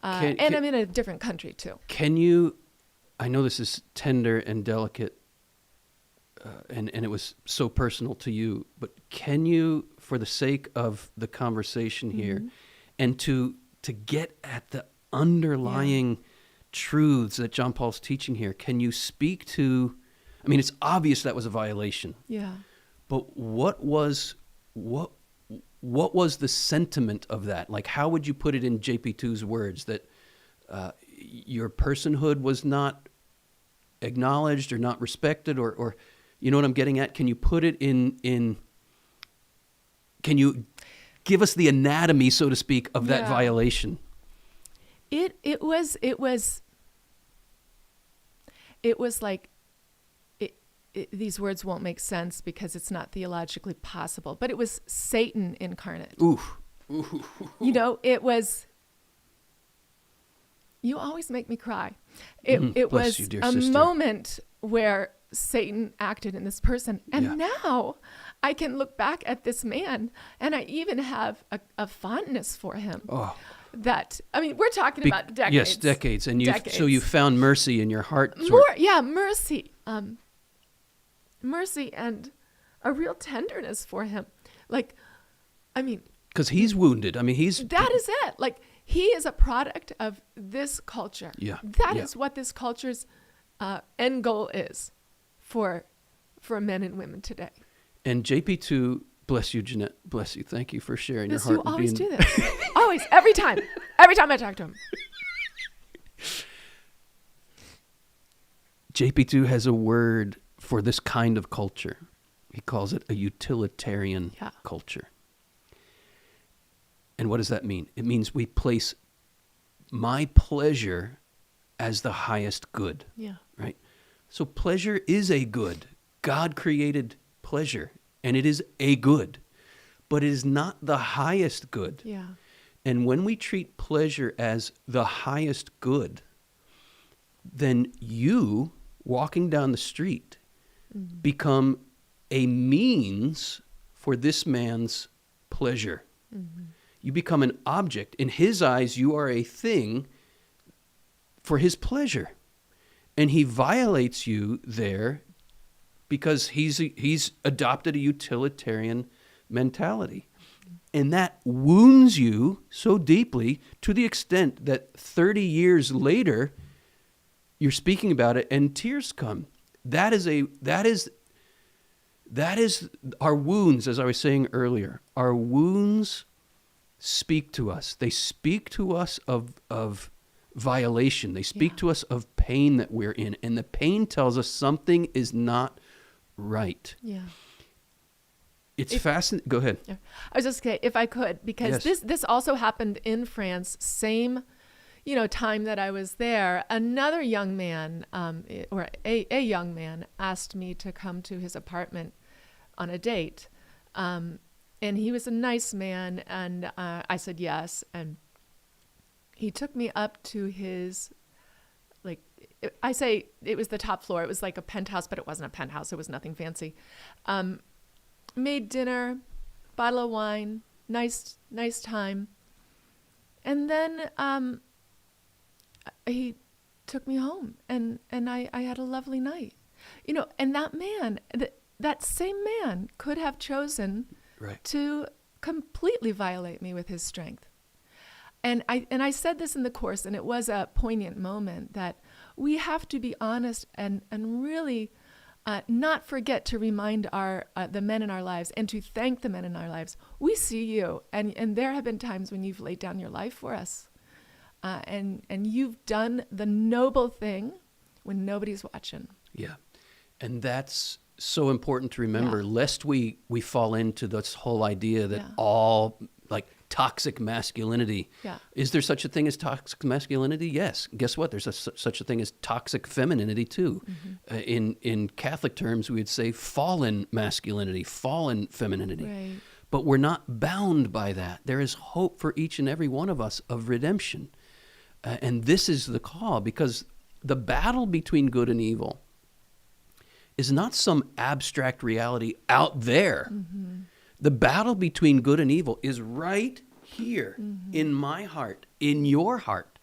And I'm in a different country too. Can you, I know this is tender and delicate, and it was so personal to you, but can you, for the sake of the conversation here, and to get at the underlying truths that John Paul's teaching here, can you speak to, I mean, it's obvious that was a violation. Yeah. But what was the sentiment of that? Like, how would you put it in JP2's words, that your personhood was not acknowledged or not respected, or you know what I'm getting at? Can you put it in can you give us the anatomy, so to speak, of that violation? It was like, these words won't make sense because it's not theologically possible, but it was Satan incarnate. Oof. You know, it was, you always make me cry. It was you, dear a sister. moment where Satan acted in this person. And now I can look back at this man and I even have a fondness for him. Oh. That, I mean, we're talking about decades. Yes, decades. And so you found mercy in your heart. Mercy. Mercy and a real tenderness for him. Like, I mean... Because he's wounded. I mean, that is it. Like, he is a product of this culture. Yeah. That is what this culture's end goal is for men and women today. And JP2, bless you, Jeanette. Bless you. Thank you for sharing your heart. You always do this. Always. Every time. Every time I talk to him. JP2 has a word for this kind of culture. He calls it a utilitarian culture. And what does that mean? It means we place my pleasure as the highest good. Yeah. Right? So pleasure is a good. God created pleasure, and it is a good. But it is not the highest good. Yeah. And when we treat pleasure as the highest good, then you, walking down the street, become a means for this man's pleasure. You become an object. In his eyes, you are a thing for his pleasure. And he violates you there because he's adopted a utilitarian mentality. And that wounds you so deeply to the extent that 30 years later, you're speaking about it and tears come. That is our wounds, as I was saying earlier. Our wounds speak to us. They speak to us of violation. They speak to us of pain that we're in. And the pain tells us something is not right. Yeah. It's fascinating. Go ahead. I was just saying, if I could, because this also happened in France, same, time that I was there. Another young man, or a young man, asked me to come to his apartment on a date, and he was a nice man, and I said yes, and he took me up to his, I say it was the top floor. It was like a penthouse, but it wasn't a penthouse. It was nothing fancy. Made dinner, bottle of wine, nice time. And then he took me home, and I had a lovely night. And that man, that same man could have chosen to completely violate me with his strength. And I said this in the course, and it was a poignant moment, that we have to be honest and really not forget to remind the men in our lives and to thank the men in our lives. We see you, and there have been times when you've laid down your life for us, and you've done the noble thing when nobody's watching. Yeah, and that's so important to remember, lest we fall into this whole idea that all toxic masculinity. Yeah. Is there such a thing as toxic masculinity? Yes. Guess what? There's such a thing as toxic femininity too. In Catholic terms, we would say fallen masculinity, fallen femininity. Right. But we're not bound by that. There is hope for each and every one of us of redemption. And this is the call, because the battle between good and evil is not some abstract reality out there. The battle between good and evil is right here in my heart, in your heart.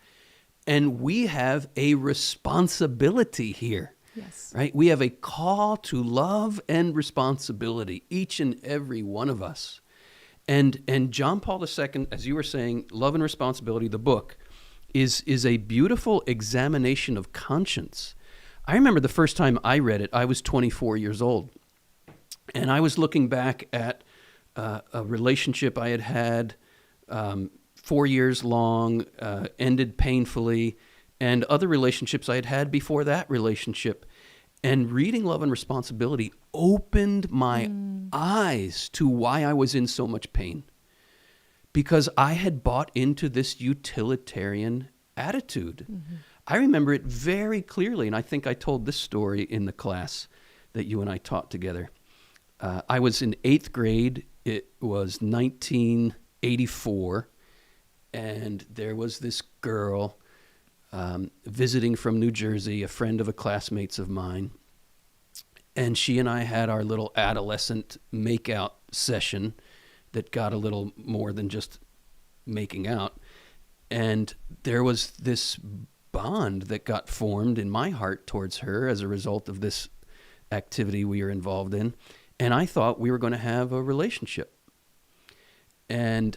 And we have a responsibility here. Yes. Right? We have a call to love and responsibility, each and every one of us. And John Paul II, as you were saying, Love and Responsibility, the book, is a beautiful examination of conscience. I remember the first time I read it, I was 24 years old. And I was looking back at a relationship I had 4 years long, ended painfully, and other relationships I had had before that relationship. And reading Love and Responsibility opened my eyes to why I was in so much pain. Because I had bought into this utilitarian attitude. I remember it very clearly, and I think I told this story in the class that you and I taught together. I was in 8th grade. It was 1984, and there was this girl visiting from New Jersey, a friend of a classmates of mine, and she and I had our little adolescent make-out session that got a little more than just making out, and there was this bond that got formed in my heart towards her as a result of this activity we were involved in. And I thought we were going to have a relationship. And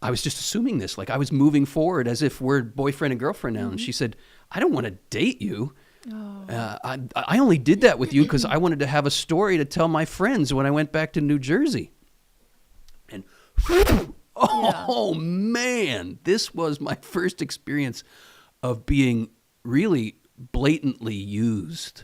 I was just assuming this, like I was moving forward as if we're boyfriend and girlfriend now. And she said, I don't want to date you. I only did that with you because I wanted to have a story to tell my friends when I went back to New Jersey. And man, this was my first experience of being really blatantly used.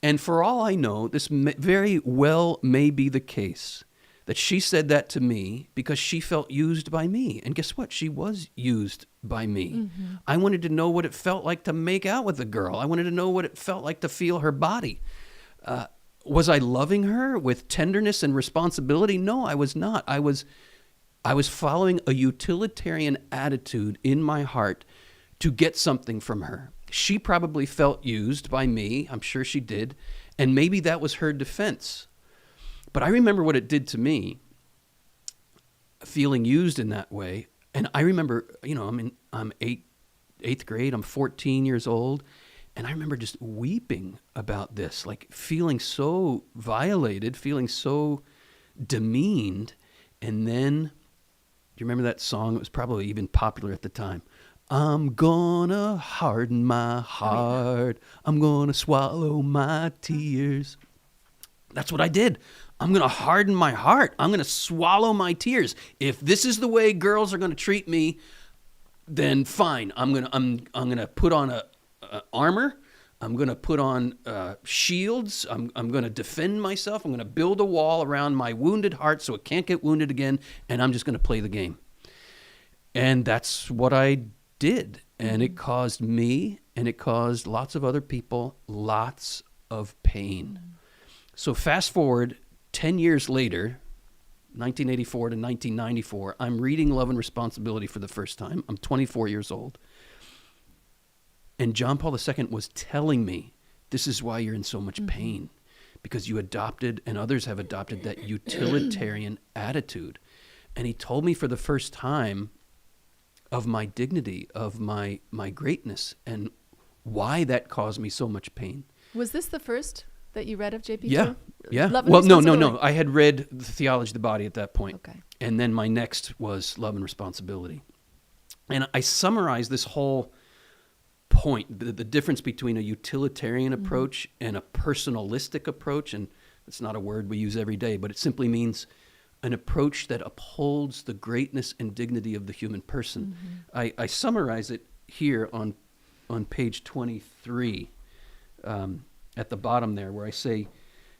And for all I know, this very well may be the case, that she said that to me because she felt used by me. And guess what? She was used by me. I wanted to know what it felt like to make out with a girl. I wanted to know what it felt like to feel her body. Was I loving her with tenderness and responsibility? No, I was not. I was following a utilitarian attitude in my heart to get something from her. She probably felt used by me. I'm sure she did. And maybe that was her defense. But I remember what it did to me. feeling used in that way. And I remember, I'm eighth grade, I'm 14 years old, and I remember just weeping about this, like feeling so violated, feeling so demeaned. And then, do you remember that song? It was probably even popular at the time. I'm gonna harden my heart. I'm gonna swallow my tears. That's what I did. I'm gonna harden my heart. I'm gonna swallow my tears. If this is the way girls are gonna treat me, then fine. I'm gonna put on a armor. I'm gonna put on shields. I'm gonna defend myself. I'm gonna build a wall around my wounded heart so it can't get wounded again. And I'm just gonna play the game. And that's what I did. And it caused me, and it caused lots of other people lots of pain. So fast forward 10 years later, 1984 to 1994, I'm reading Love and Responsibility for the first time. I'm 24 years old. And John Paul II was telling me, this is why you're in so much pain, because you adopted, and others have adopted, that utilitarian attitude. And he told me for the first time of my dignity, of my greatness, and why that caused me so much pain. Was this the first that you read of JP2? Yeah. Love and Well, no. Responsibility? I had read The Theology of the Body at that point. Okay. And then my next was Love and Responsibility. And I summarized this whole point, the difference between a utilitarian approach and a personalistic approach. And it's not a word we use every day, but it simply means an approach that upholds the greatness and dignity of the human person. I summarize it here on page 23 at the bottom there, where I say,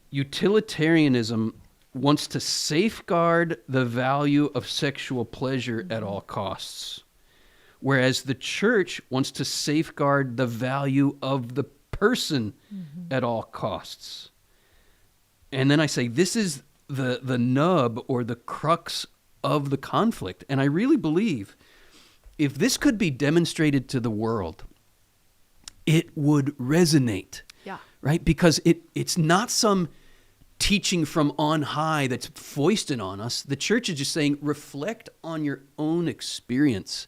utilitarianism wants to safeguard the value of sexual pleasure at all costs, whereas the church wants to safeguard the value of the person at all costs. And then I say, this is the nub or the crux of the conflict. And I really believe if this could be demonstrated to the world, it would resonate. Yeah. Right? Because it's not some teaching from on high that's foisted on us. The church is just saying, reflect on your own experience.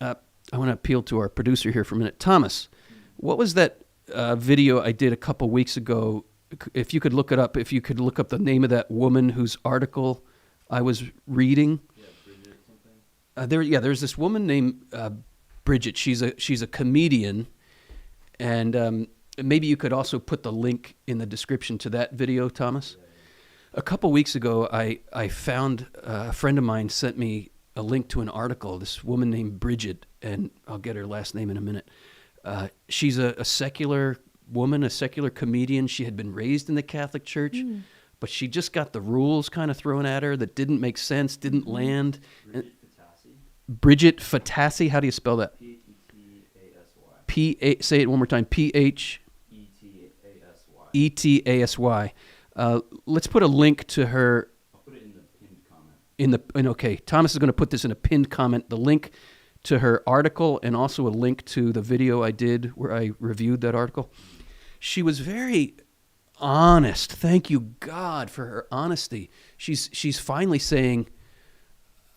I want to appeal to our producer here for a minute. Thomas, what was that video I did a couple weeks ago? If you could look it up, if you could look up the name of that woman whose article I was reading. Yeah, Bridget something. There's this woman named Bridget. She's a comedian, and maybe you could also put the link in the description to that video, Thomas. Yeah. A couple weeks ago, I found a friend of mine sent me a link to an article. This woman named Bridget, and I'll get her last name in a minute. She's a secular woman, a secular comedian. She had been raised in the Catholic Church, but she just got the rules kind of thrown at her that didn't make sense, didn't land. Bridget Fatassi, how do you spell that? P-E-T-A-S-Y. Say it one more time. P-H... E-T-A-S-Y. Let's put a link to her. I'll put it in the pinned comment. Okay, Thomas is going to put this in a pinned comment. The link to her article, and also a link to the video I did where I reviewed that article. She was very honest. Thank you, God, for her honesty. She's finally saying,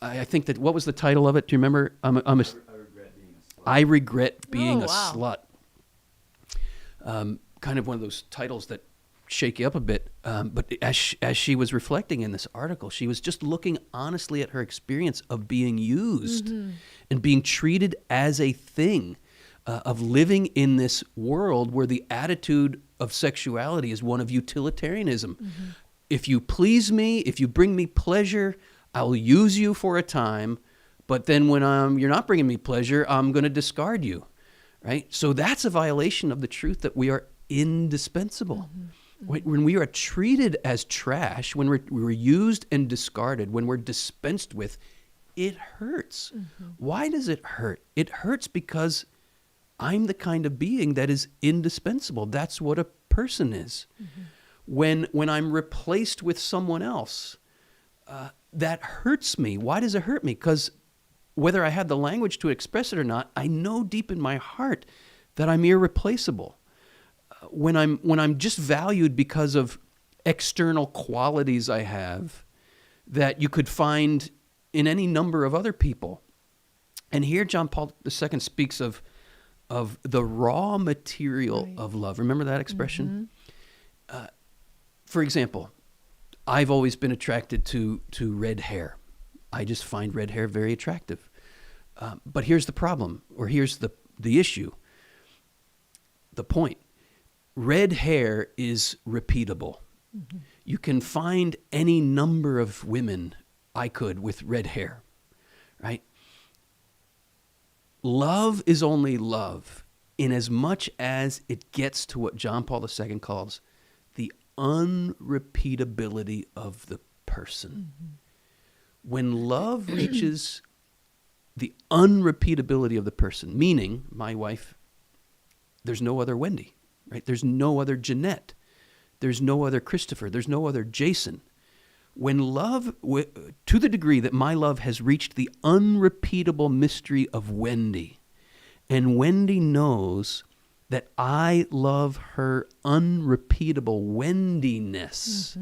I think that, what was the title of it? Do you remember? I regret being a slut. I regret being Oh, a wow. slut. Kind of one of those titles that shake you up a bit. But as she was reflecting in this article, she was just looking honestly at her experience of being used and being treated as a thing, of living in this world where the attitude of sexuality is one of utilitarianism. If you please me, if you bring me pleasure, I'll use you for a time, but then when you're not bringing me pleasure, I'm going to discard you, right? So that's a violation of the truth that we are indispensable. When we are treated as trash, when we're used and discarded, when we're dispensed with, it hurts. Why does it hurt? It hurts because I'm the kind of being that is indispensable. That's what a person is. When I'm replaced with someone else, that hurts me. Why does it hurt me? Because whether I had the language to express it or not, I know deep in my heart that I'm irreplaceable. When I'm just valued because of external qualities I have that you could find in any number of other people. And here John Paul II speaks of the raw material of love. Remember that expression? For example, I've always been attracted to red hair. I just find red hair very attractive. But here's the problem, or here's the issue, the point. Red hair is repeatable. You can find any number of women with red hair, right? Love is only love in as much as it gets to what John Paul II calls the unrepeatability of the person. When love reaches the unrepeatability of the person, meaning my wife, there's no other Wendy, right? There's no other Jeanette. There's no other Christopher. There's no other Jason. When love, to the degree that my love has reached the unrepeatable mystery of Wendy, and Wendy knows that I love her unrepeatable Wendiness,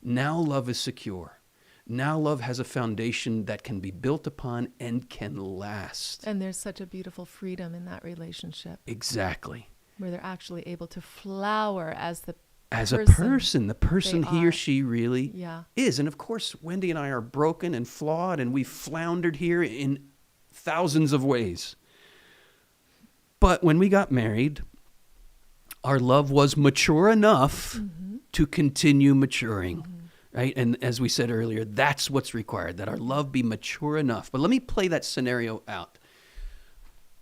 now love is secure. Now love has a foundation that can be built upon and can last. And there's such a beautiful freedom in that relationship. Exactly. Where they're actually able to flower as a person he or she really is. And of course, Wendy and I are broken and flawed, and we've floundered here in thousands of ways. But when we got married, our love was mature enough to continue maturing. Right? And as we said earlier, that's what's required, that our love be mature enough. But let me play that scenario out.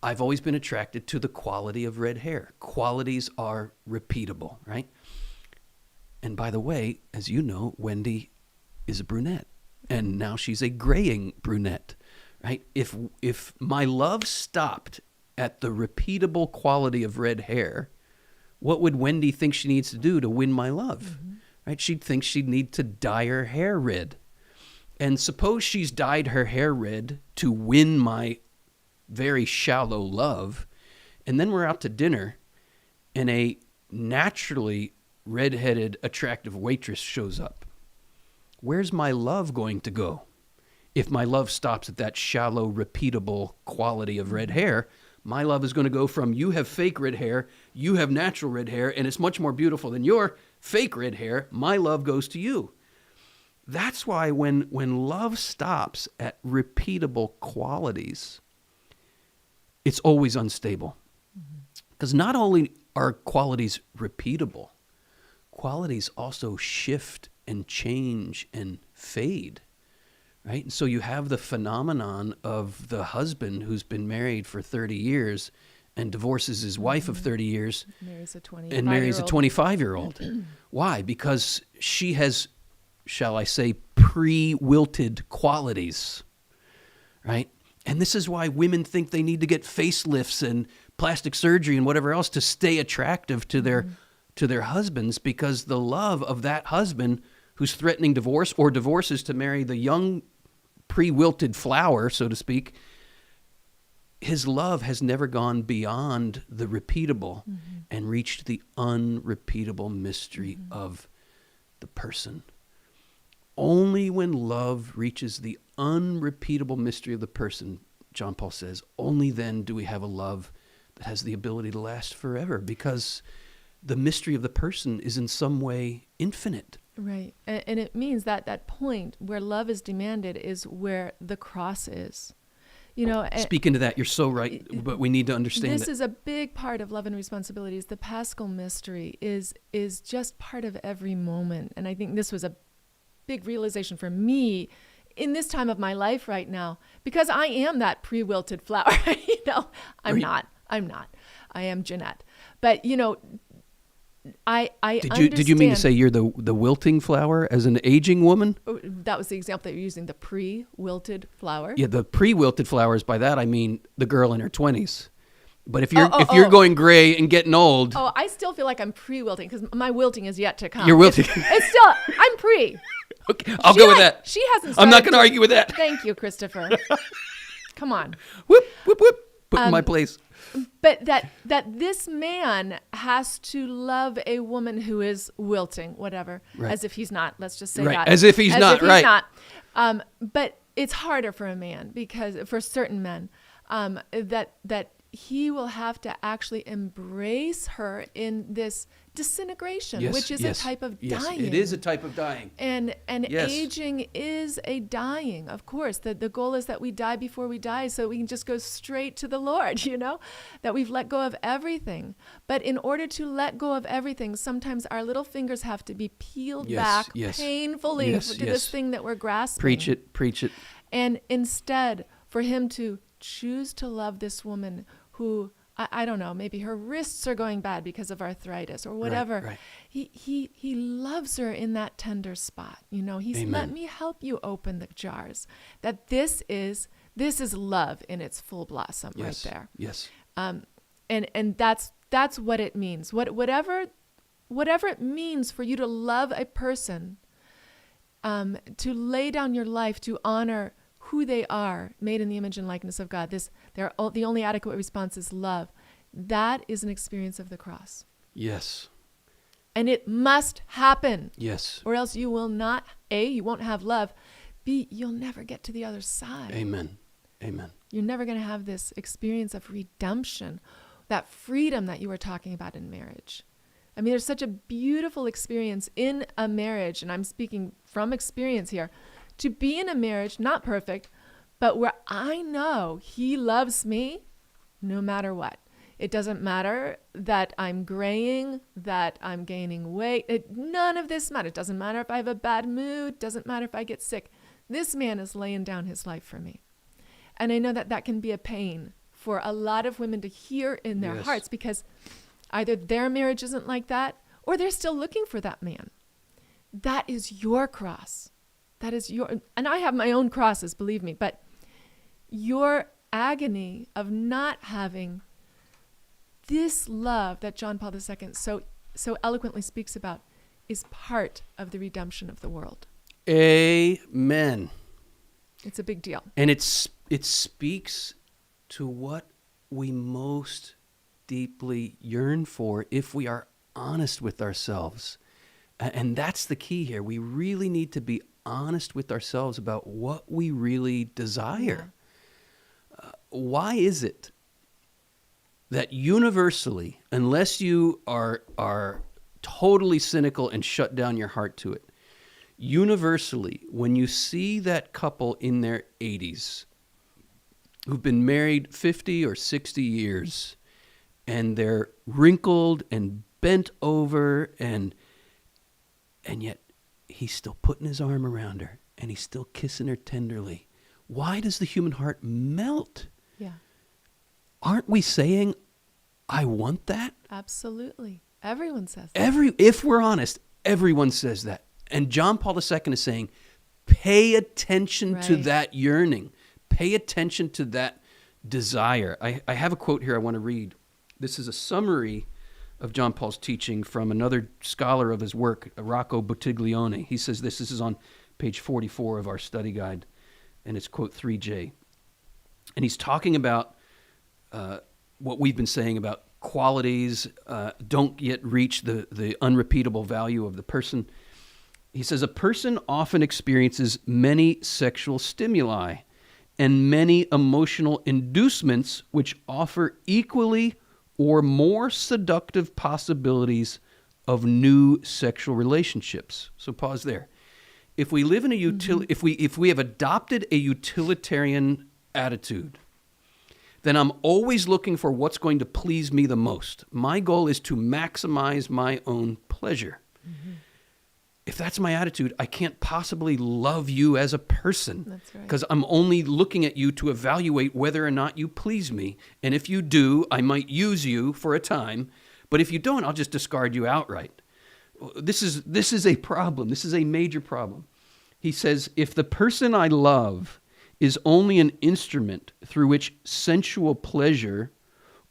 I've always been attracted to the quality of red hair. Qualities are repeatable, right? And by the way, as you know, Wendy is a brunette, and now she's a graying brunette, right? If my love stopped at the repeatable quality of red hair, what would Wendy think she needs to do to win my love? Right? She'd think she'd need to dye her hair red. And suppose she's dyed her hair red to win my very shallow love, and then we're out to dinner, and a naturally red-headed, attractive waitress shows up. Where's my love going to go? If my love stops at that shallow, repeatable quality of red hair, my love is going to go from you have fake red hair, you have natural red hair, and it's much more beautiful than your fake red hair. My love goes to you. That's why when love stops at repeatable qualities, it's always unstable. Because not only are qualities repeatable, qualities also shift and change and fade. Right? And so you have the phenomenon of the husband who's been married for 30 years and divorces his wife of 30 years and marries a 25-year-old. Why? Because she has, shall I say, pre-wilted qualities, right? And this is why women think they need to get facelifts and plastic surgery and whatever else to stay attractive to their husbands, because the love of that husband who's threatening divorce or divorces to marry the young pre-wilted flower, so to speak, his love has never gone beyond the repeatable and reached the unrepeatable mystery of the person. Only when love reaches the unrepeatable mystery of the person, John Paul says, only then do we have a love that has the ability to last forever, because the mystery of the person is in some way infinite. Right. And it means that that point where love is demanded is where the cross is. You know, speak into that. You're so right, but we need to understand this is a big part of love and responsibilities. The Paschal mystery is just part of every moment. And I think this was a big realization for me in this time of my life right now, because I am that pre-wilted flower. You know, I'm not. I am Jeanette. But, you know, I Did you mean to say you're the wilting flower as an aging woman? That was the example that you're using, the pre-wilted flower. Yeah, the pre-wilted flowers. By that I mean the girl in her 20s. But if you're going gray and getting old, I still feel like I'm pre-wilting because my wilting is yet to come. You're wilting. It's still I'm pre. Okay, I'll go with that. She hasn't started. I'm not going to argue with that. Thank you, Christopher. Come on. Whoop whoop whoop. Put in my place. But that this man has to love a woman who is wilting, whatever, right. As if he's not. Let's just say right. that. As if he's not, right. Not. But it's harder for a man, because for certain men, that he will have to actually embrace her in this disintegration, Yes, which is yes, a type of yes. dying. It is a type of dying. And Yes. aging is a dying, of course. The goal is that we die before we die, so we can just go straight to the Lord, that we've let go of everything. But in order to let go of everything, sometimes our little fingers have to be peeled Yes, back yes. painfully Yes, to yes. this thing that we're grasping. Preach it. And instead, for him to choose to love this woman who, I don't know, maybe her wrists are going bad because of arthritis or whatever. Right. He loves her in that tender spot. He's Amen. let me help you open the jars. That this is love in its full blossom right there. Yes. And that's what it means. Whatever it means for you to love a person, to lay down your life to honor who they are, made in the image and likeness of God. The only adequate response is love. That is an experience of the cross. Yes. And it must happen. Yes. Or else you will not, A, you won't have love. B, you'll never get to the other side. Amen. You're never going to have this experience of redemption, that freedom that you were talking about in marriage. I mean, there's such a beautiful experience in a marriage, and I'm speaking from experience here, to be in a marriage, not perfect, but where I know he loves me no matter what. It doesn't matter that I'm graying, that I'm gaining weight. None of this matters. It doesn't matter if I have a bad mood. It doesn't matter if I get sick. This man is laying down his life for me. And I know that can be a pain for a lot of women to hear in their Yes. hearts, because either their marriage isn't like that, or they're still looking for that man. That is your cross. And I have my own crosses, believe me, but your agony of not having this love that John Paul II so eloquently speaks about is part of the redemption of the world. Amen. It's a big deal. And it speaks to what we most deeply yearn for if we are honest with ourselves. And that's the key here. We really need to be honest with ourselves about what we really desire. Yeah. Why is it that universally, unless you are totally cynical and shut down your heart to it, universally, when you see that couple in their 80s who've been married 50 or 60 years and they're wrinkled and bent over and yet he's still putting his arm around her and he's still kissing her tenderly, why does the human heart melt? Yeah. Aren't we saying, I want that? Absolutely. Everyone says that. If we're honest, everyone says that. And John Paul II is saying, pay attention to Right. that yearning. Pay attention to that desire. I have a quote here I want to read. This is a summary of John Paul's teaching from another scholar of his work, Rocco Bottiglione. He says this is on page 44 of our study guide, and it's quote 3J. And he's talking about what we've been saying about qualities don't yet reach the unrepeatable value of the person. He says, a person often experiences many sexual stimuli and many emotional inducements which offer equally or more seductive possibilities of new sexual relationships. So pause there. If we live in a if we have adopted a utilitarian attitude, then I'm always looking for what's going to please me the most. My goal is to maximize my own pleasure. Mm-hmm. If that's my attitude, I can't possibly love you as a person. That's right. Because I'm only looking at you to evaluate whether or not you please me. And if you do, I might use you for a time. But if you don't, I'll just discard you outright. This is a problem. This is a major problem. He says, if the person I love is only an instrument through which sensual pleasure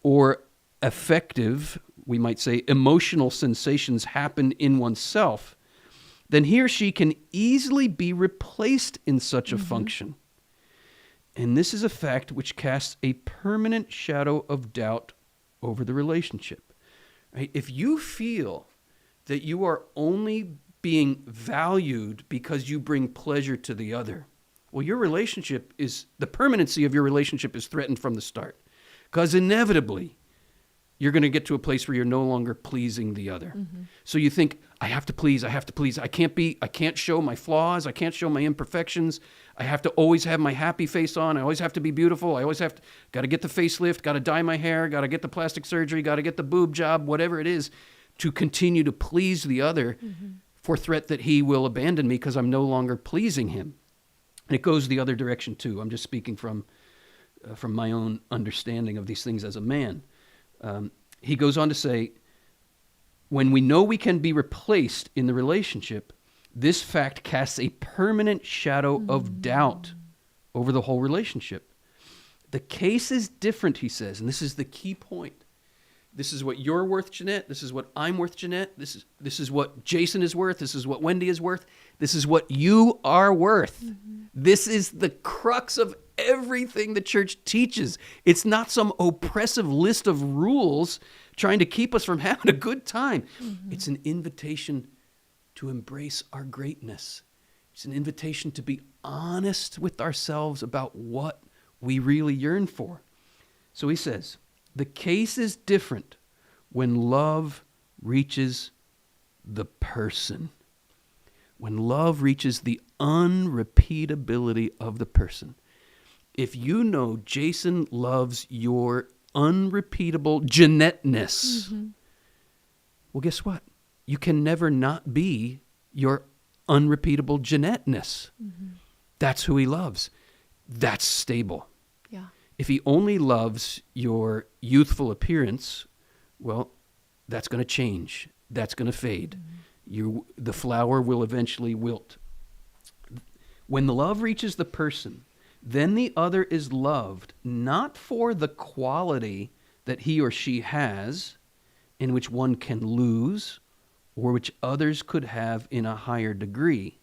or affective, we might say emotional sensations happen in oneself, then he or she can easily be replaced in such a function. And this is a fact which casts a permanent shadow of doubt over the relationship. Right? If you feel that you are only being valued because you bring pleasure to the other, Well, the permanency of your relationship is threatened from the start. Because inevitably, you're going to get to a place where you're no longer pleasing the other. So you think, I have to please. I can't show my flaws. I can't show my imperfections. I have to always have my happy face on. I always have to be beautiful. Got to get the facelift, got to dye my hair, got to get the plastic surgery, got to get the boob job, whatever it is, to continue to please the other for threat that he will abandon me because I'm no longer pleasing him. And it goes the other direction too. I'm just speaking from my own understanding of these things as a man. He goes on to say, when we know we can be replaced in the relationship, this fact casts a permanent shadow of doubt over the whole relationship. The case is different, he says, and this is the key point. This is what you're worth, Jeanette. This is what I'm worth, Jeanette. This is what Jason is worth. This is what Wendy is worth. This is what you are worth. This is the crux of everything the church teaches. It's not some oppressive list of rules trying to keep us from having a good time. It's an invitation to embrace our greatness. It's an invitation to be honest with ourselves about what we really yearn for. So he says, the case is different when love reaches the person. When love reaches the unrepeatability of the person. If you know Jason loves your unrepeatable Jeanette-ness, well, guess what? You can never not be your unrepeatable Jeanette-ness. That's who he loves. That's stable. Yeah. If he only loves your youthful appearance, well, that's going to change. That's going to fade. The flower will eventually wilt. When the love reaches the person, then the other is loved not for the quality that he or she has, in which one can lose, or which others could have in a higher degree,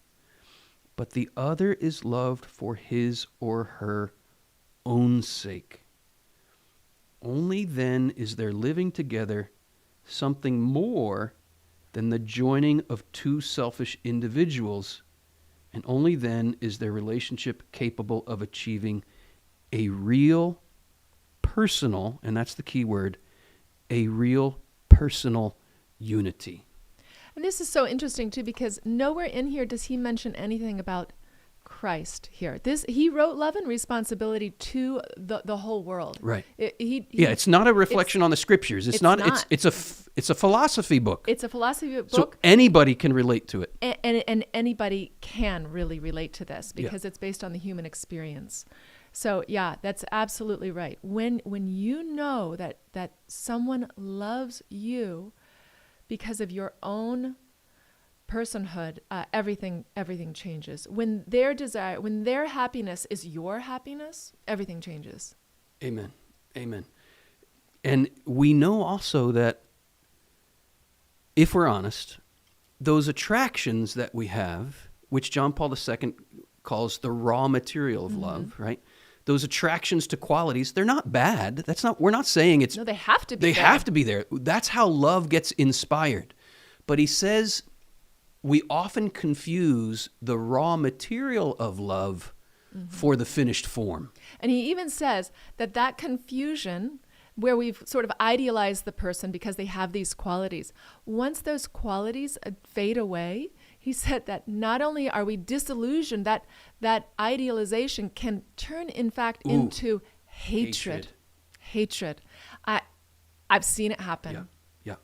but the other is loved for his or her own sake. Only then is their living together something more than the joining of two selfish individuals, and only then is their relationship capable of achieving a real personal, and that's the key word, a real personal unity. And this is so interesting too, because nowhere in here does he mention anything about Christ here. He wrote love and responsibility to the whole world. Right. It's not a reflection on the scriptures. It's not. It's a philosophy book. It's a philosophy book. So anybody can relate to it. And anybody can really relate to this because it's based on the human experience. So yeah, that's absolutely right. When you know that someone loves you because of your own personhood, everything changes. When their happiness is your happiness, everything changes. Amen. Amen. And we know also that if we're honest, those attractions that we have, which John Paul II calls the raw material of love, right? Those attractions to qualities, they're not bad. We're not saying it's... No, they have to be there. They have to be there. That's how love gets inspired. But he says we often confuse the raw material of love for the finished form. And he even says that confusion, where we've sort of idealized the person because they have these qualities, once those qualities fade away, he said that not only are we disillusioned, that idealization can turn, in fact, into hatred. I've seen it happen. Yeah.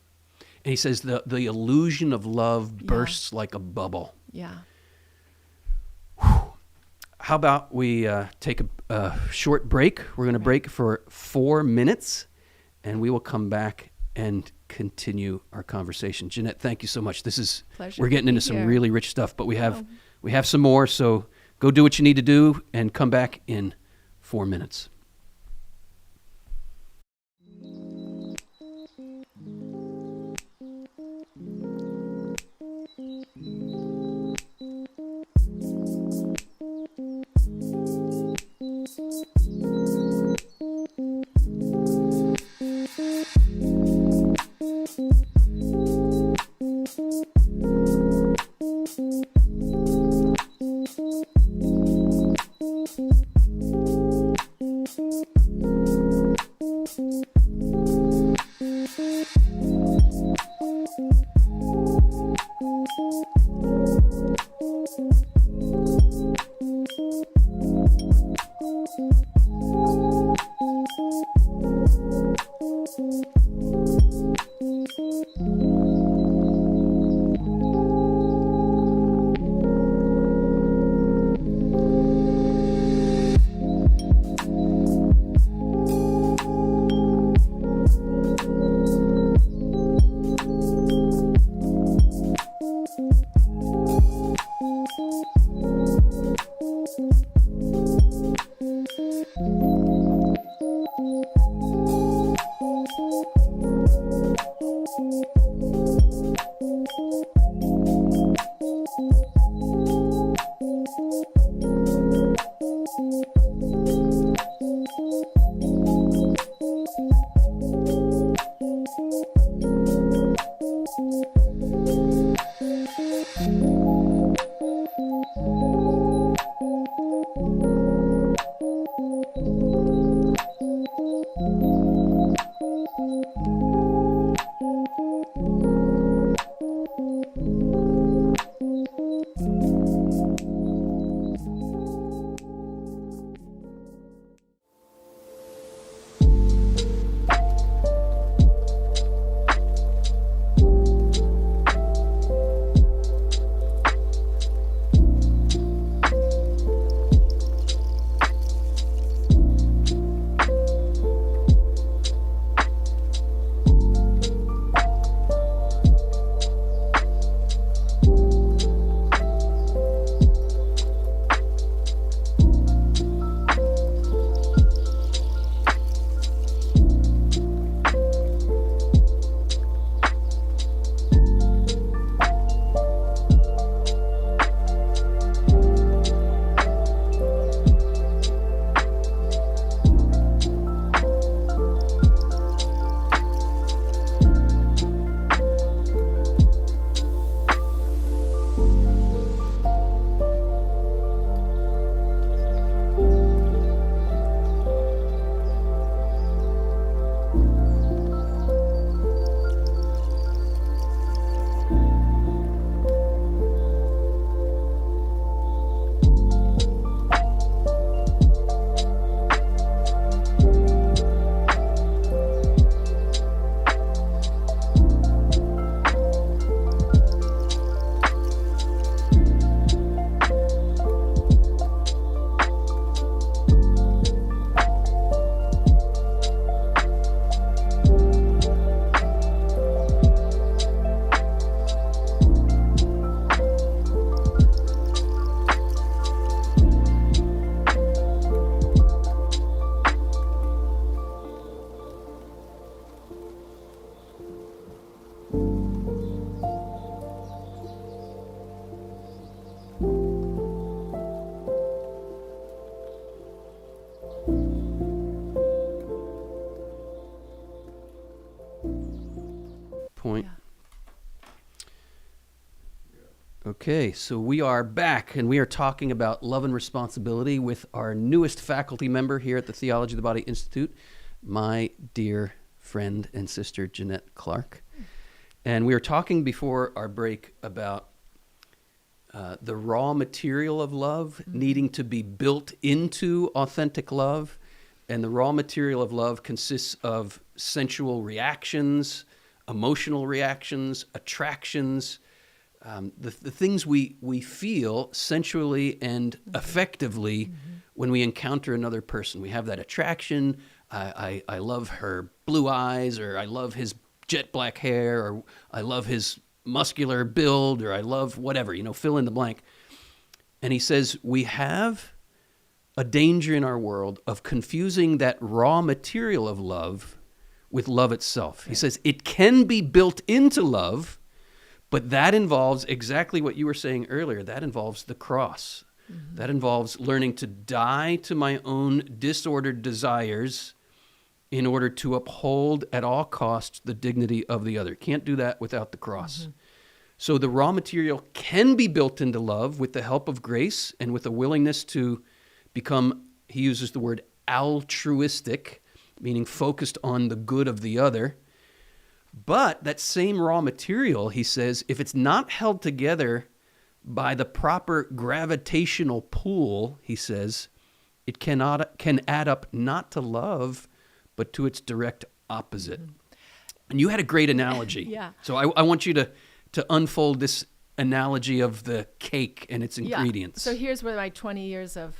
And he says the illusion of love bursts like a bubble. Yeah. How about we take a short break? We're going to break for 4 minutes, and we will come back and continue our conversation. Jeanette, thank you so much. Pleasure. We're getting into some really rich stuff, but we have some more. So go do what you need to do, and come back in 4 minutes. Point. Okay, so we are back, and we are talking about love and responsibility with our newest faculty member here at the Theology of the Body Institute, my dear friend and sister, Jeanette Clark. And we were talking before our break about the raw material of love needing to be built into authentic love. And the raw material of love consists of sensual reactions, emotional reactions, attractions, the things we feel sensually and affectively when we encounter another person. We have that attraction. I love her blue eyes, or I love his jet black hair, or I love his muscular build, or I love whatever, fill in the blank. And he says we have a danger in our world of confusing that raw material of love with love itself. He says it can be built into love, but that involves exactly what you were saying earlier. That involves the cross. That involves learning to die to my own disordered desires in order to uphold at all costs the dignity of the other. Can't do that without the cross. So the raw material can be built into love with the help of grace and with a willingness to become, he uses the word altruistic, meaning focused on the good of the other. But that same raw material, he says, if it's not held together by the proper gravitational pull, he says, it can add up not to love, but to its direct opposite. Mm-hmm. And you had a great analogy. Yeah. So I want you to unfold this analogy of the cake and its ingredients. So here's where my 20 years of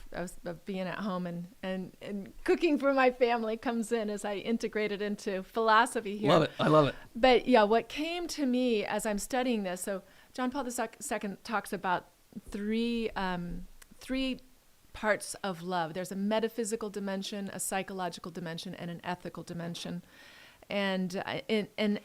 being at home and cooking for my family comes in as I integrate it into philosophy here. Love it. I love it. But yeah, what came to me as I'm studying this, so John Paul II talks about three parts of love. There's a metaphysical dimension, a psychological dimension, and an ethical dimension. And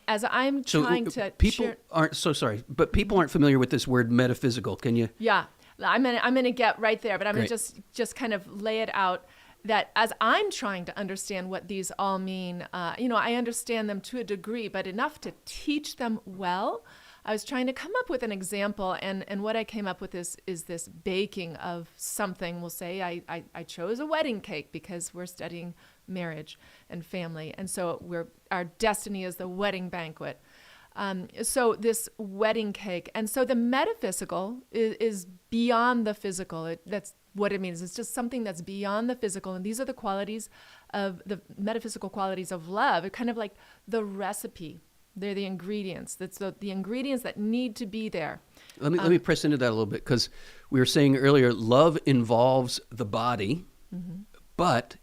as I'm trying to people aren't so sorry, but people aren't familiar with this word metaphysical. Can you? Yeah, I'm gonna get right there, but I'm gonna just kind of lay it out that as I'm trying to understand what these all mean, I understand them to a degree, but enough to teach them well. I was trying to come up with an example, and what I came up with is this baking of something. We'll say I chose a wedding cake because we're studying marriage and family, and so our destiny is the wedding banquet. So this wedding cake, and so the metaphysical is beyond the physical. That's what it means. It's just something that's beyond the physical, and these are the qualities of the metaphysical qualities of love. It's kind of like the recipe. They're the ingredients. That's the ingredients that need to be there. Let me press into that a little bit, because we were saying earlier, love involves the body, mm-hmm. but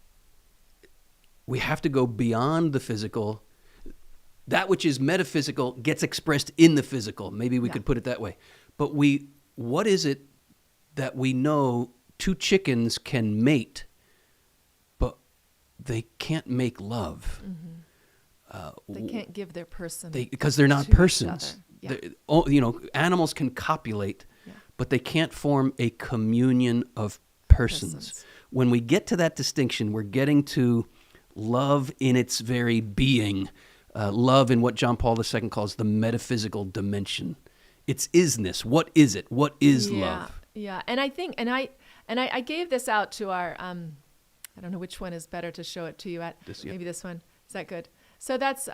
we have to go beyond the physical. That which is metaphysical gets expressed in the physical. Maybe we could put it that way. But what is it that we know two chickens can mate, but they can't make love? Mm-hmm. They can't give their person because they're not persons. Yeah. Animals can copulate, but they can't form a communion of persons. When we get to that distinction, we're getting to love in its very being, love in what John Paul II calls the metaphysical dimension. It's isness. What is it? What is love? Yeah, and I think, and I gave this out to our, I don't know which one is better to show it to you at. Maybe this one. Is that good? So that's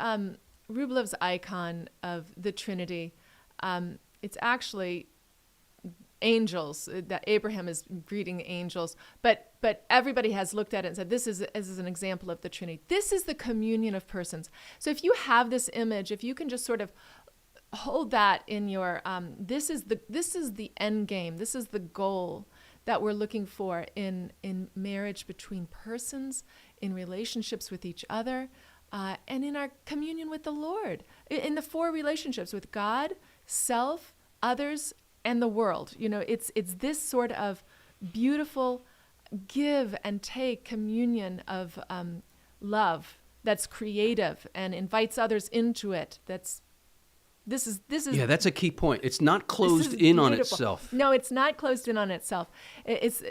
Rublev's icon of the Trinity. It's actually angels, that Abraham is greeting angels, but everybody has looked at it and said, this is an example of the Trinity. This is the communion of persons. So if you have this image, if you can just sort of hold that in your, this is the end game. This is the goal that we're looking for in marriage between persons, in relationships with each other, and in our communion with the Lord, in the four relationships with God, self, others, and the world. It's this sort of beautiful give and take communion of love that's creative and invites others into it. This is that's a key point. It's not closed in on itself. No, it's not closed in on itself. It's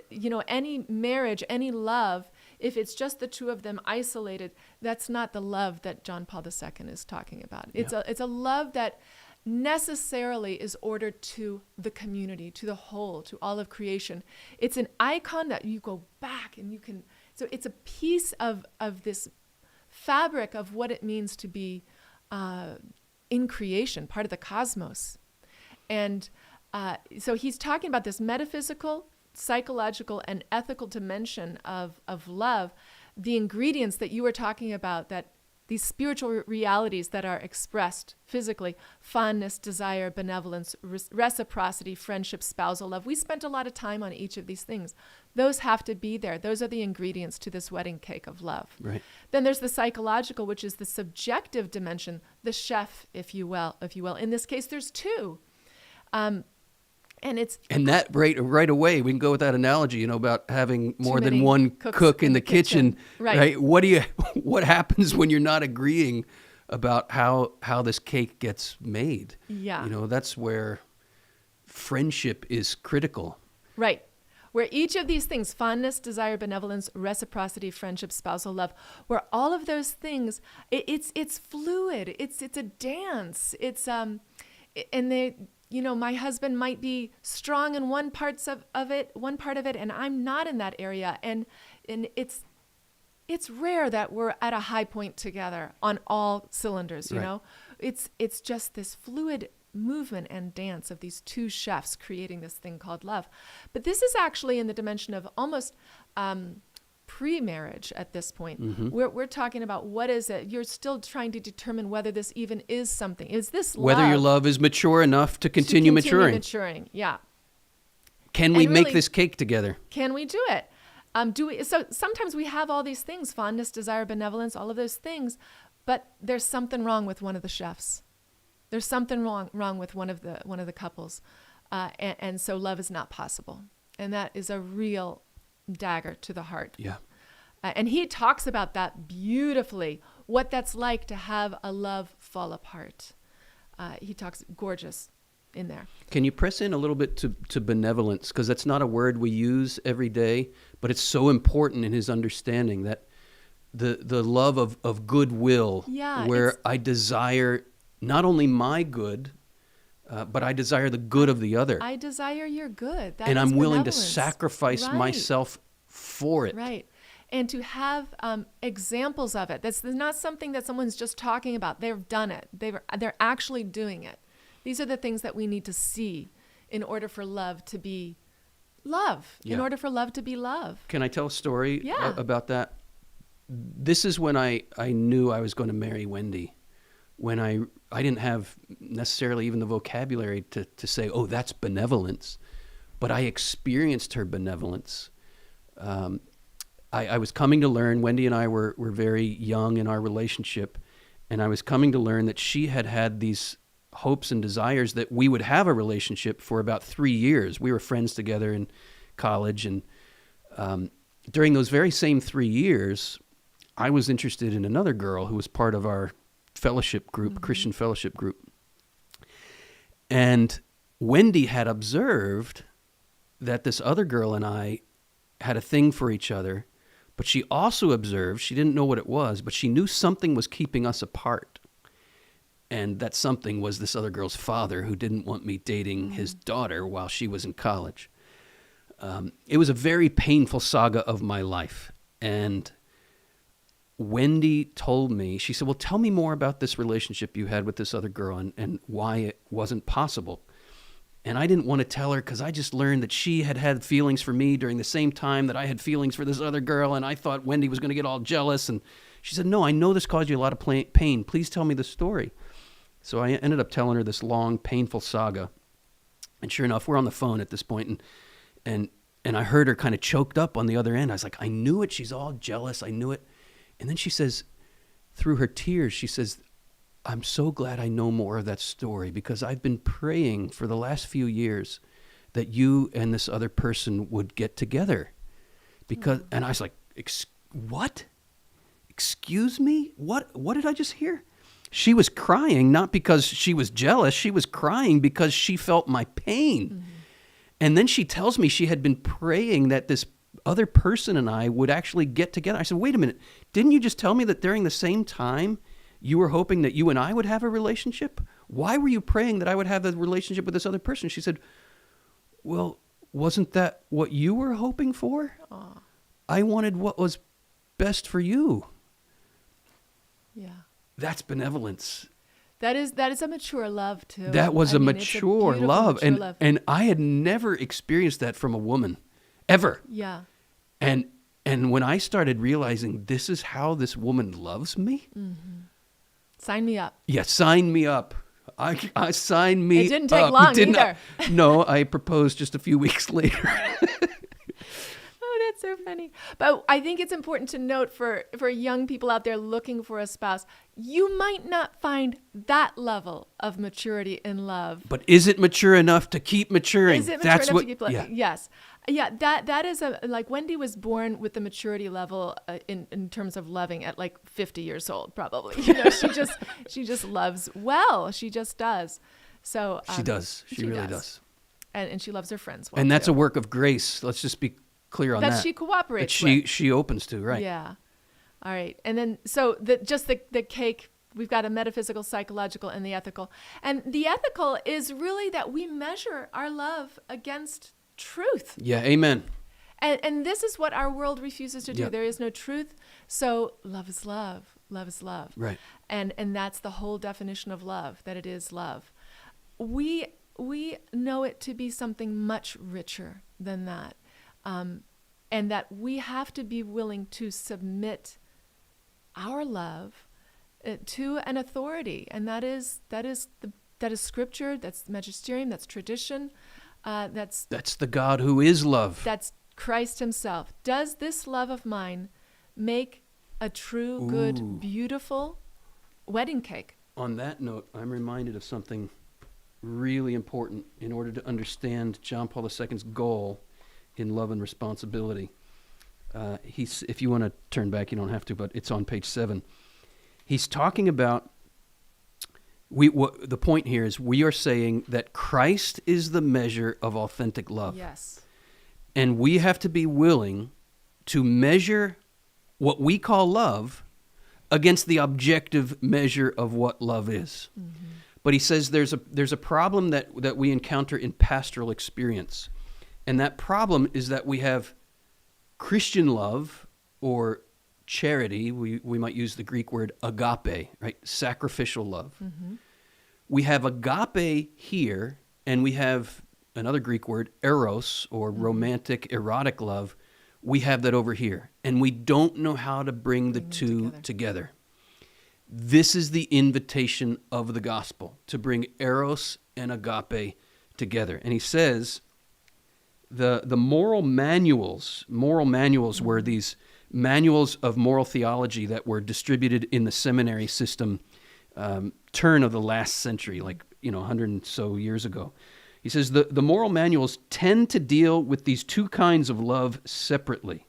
any marriage, any love, if it's just the two of them isolated, that's not the love that John Paul II is talking about. It's a love that necessarily is ordered to the community, to the whole, to all of creation. It's an icon that you go back and you can. So it's a piece of this fabric of what it means to be in creation, part of the cosmos. And so he's talking about this metaphysical, psychological, and ethical dimension of love, the ingredients that you were talking about, that these spiritual realities that are expressed physically: fondness, desire, benevolence, reciprocity, friendship, spousal love. We spent a lot of time on each of these things. Those have to be there. Those are the ingredients to this wedding cake of love. Right. Then there's the psychological, which is the subjective dimension, the chef, if you will. In this case, there's two. And that right away, we can go with that analogy, about having more than one cooks cook in the kitchen. Right. What happens when you're not agreeing about how this cake gets made? Yeah. That's where friendship is critical. Right. Where each of these things, fondness, desire, benevolence, reciprocity, friendship, spousal love, where all of those things, it's fluid. It's a dance. It's and they. My husband might be strong in one part of it, and I'm not in that area. And it's it's rare that we're at a high point together on all cylinders, you Right. know? It's just this fluid movement and dance of these two chefs creating this thing called love. But this is actually in the dimension of almost pre-marriage at this point. Mm-hmm. We're talking about what is it? You're still trying to determine whether this even is something. Is this love? Whether your love is mature enough to continue maturing. Yeah. Can we And make really- this cake together? Can we do it? So sometimes we have all these things, fondness, desire, benevolence, all of those things, but there's something wrong with one of the chefs. There's something wrong with one of the couples. And so love is not possible. And that is a real dagger to the heart. Yeah. And he talks about that beautifully, what that's like to have a love fall apart. He talks gorgeous in there. Can you press in a little bit to benevolence? Because that's not a word we use every day, but it's so important in his understanding that the love of goodwill, Yeah, where it's- I desire not only my good, but I desire the good of the other. I desire your good. That and is I'm willing to benevolence. sacrifice Right. myself for it. Right. And to have examples of it. That's not something that someone's just talking about. They've done it. They're actually doing it. These are the things that we need to see in order for love to be love. Yeah. In order for love to be love. Can I tell a story Yeah. about that? This is when I knew I was going to marry Wendy. When I didn't have necessarily even the vocabulary to say, oh, that's benevolence. But I experienced her benevolence. I was coming to learn, Wendy and I were very young in our relationship, and I was coming to learn that she had these hopes and desires that we would have a relationship for about 3 years. We were friends together in college, and during those very same 3 years, I was interested in another girl who was part of our fellowship group, Christian fellowship group. And Wendy had observed that this other girl and I had a thing for each other, but she also observed, she didn't know what it was, but she knew something was keeping us apart. And that something was this other girl's father, who didn't want me dating his daughter while she was in college. It was a very painful saga of my life. And Wendy told me, she said, well, tell me more about this relationship you had with this other girl and why it wasn't possible. And I didn't want to tell her because I just learned that she had feelings for me during the same time that I had feelings for this other girl, and I thought Wendy was going to get all jealous. And she said, no, I know this caused you a lot of pain. Please tell me the story. So I ended up telling her this long, painful saga. And sure enough, we're on the phone at this point, and I heard her kind of choked up on the other end. I was like, I knew it. She's all jealous. I knew it. And then she says, through her tears, she says, I'm so glad I know more of that story, because I've been praying for the last few years that you and this other person would get together. And I was like, what? Excuse me? What did I just hear? She was crying, not because she was jealous. She was crying because she felt my pain. Mm-hmm. And then she tells me she had been praying that this other person and I would actually get together. I said, wait a minute. Didn't you just tell me that during the same time you were hoping that you and I would have a relationship? Why were you praying that I would have a relationship with this other person? She said, well, wasn't that what you were hoping for? Aw. I wanted what was best for you. Yeah. That's benevolence. That is a mature love too. That was I a mean, it's mature beautiful, love. mature love. And I had never experienced that from a woman, ever. Yeah. And when I started realizing this is how this woman loves me, Sign me up. yeah, sign me up. I signed me up. It didn't take long either. No, I proposed just a few weeks later. Oh, that's so funny. But I think it's important to note for young people out there looking for a spouse, you might not find that level of maturity in love. But is it mature enough to keep maturing? Is it mature enough to keep living? Yeah. Yes. Yeah, that is like Wendy was born with the maturity level in terms of loving at like 50 years old, probably. You know, she just loves well. She just does. So She does. She really does. And she loves her friends well. And that's too. a work of grace. Let's just be clear on that. That she cooperates That with. she opens to, right? Yeah. All right. And then, so the cake, we've got a metaphysical, psychological, and the ethical. And the ethical is really that we measure our love against truth. Yeah, amen. And this is what our world refuses to do. Yeah. There is no truth. So love is love. Love is love. Right. And that's the whole definition of love, that it is love. We know it to be something much richer than that. And that we have to be willing to submit our love to an authority. And that is scripture, that's magisterium, that's tradition, that's the God who is love. That's Christ himself. Does this love of mine make a true, good, beautiful wedding cake? On that note, I'm reminded of something really important in order to understand John Paul II's goal in love and responsibility. If you want to turn back, you don't have to, but it's on page 7. He's talking about, the point here is we are saying that Christ is the measure of authentic love. Yes. And we have to be willing to measure what we call love against the objective measure of what love is. Mm-hmm. But he says there's a problem that we encounter in pastoral experience. And that problem is that we have Christian love or charity. We might use the Greek word agape, right? Sacrificial love. Mm-hmm. We have agape here, and we have another Greek word, eros, or romantic, erotic love. We have that over here. And we don't know how to bring the two together. This is the invitation of the gospel, to bring eros and agape together. And he says the moral manuals were these manuals of moral theology that were distributed in the seminary system turn of the last century, 100 and so years ago. He says the moral manuals tend to deal with these two kinds of love separately.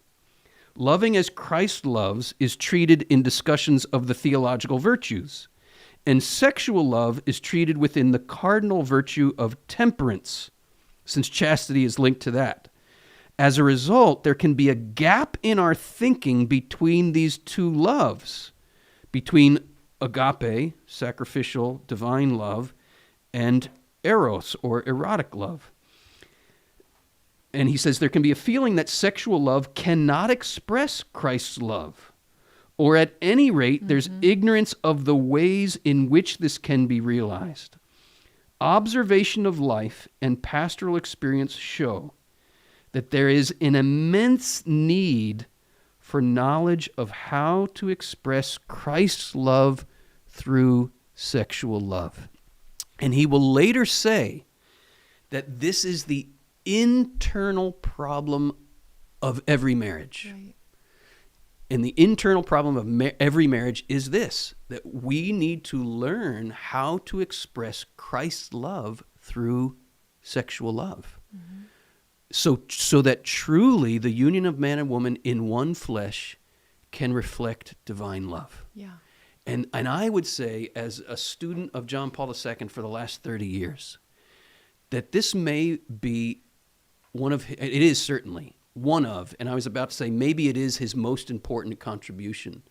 Loving as Christ loves is treated in discussions of the theological virtues, and sexual love is treated within the cardinal virtue of temperance, since chastity is linked to that. As a result, there can be a gap in our thinking between these two loves, between agape, sacrificial, divine love, and eros, or erotic love. And he says there can be a feeling that sexual love cannot express Christ's love, or at any rate, there's ignorance of the ways in which this can be realized. Observation of life and pastoral experience show that there is an immense need for knowledge of how to express Christ's love through sexual love. And he will later say that this is the internal problem of every marriage. Right. And the internal problem of every marriage is this, that we need to learn how to express Christ's love through sexual love. Mm-hmm. So that truly the union of man and woman in one flesh can reflect divine love. Yeah. And I would say, as a student of John Paul II for the last 30 years, that this may be it is certainly one of, and I was about to say maybe it is his most important contribution,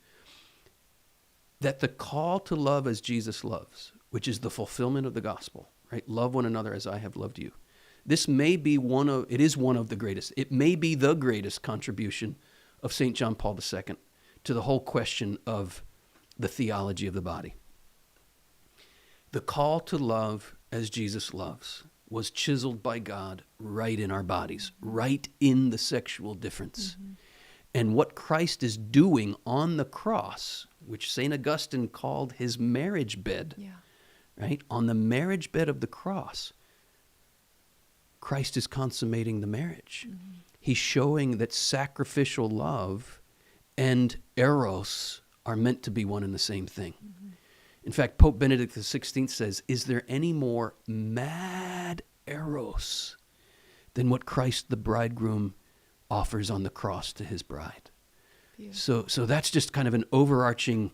that the call to love as Jesus loves, which is the fulfillment of the gospel, right? Love one another as I have loved you. This may be it is one of the greatest. It may be the greatest contribution of St. John Paul II to the whole question of the theology of the body. The call to love as Jesus loves was chiseled by God right in our bodies, right in the sexual difference. Mm-hmm. And what Christ is doing on the cross, which St. Augustine called his marriage bed, right? On the marriage bed of the cross, Christ is consummating the marriage. Mm-hmm. He's showing that sacrificial love and eros are meant to be one and the same thing. Mm-hmm. In fact, Pope Benedict XVI says, is there any more mad eros than what Christ the bridegroom offers on the cross to his bride? So that's just kind of an overarching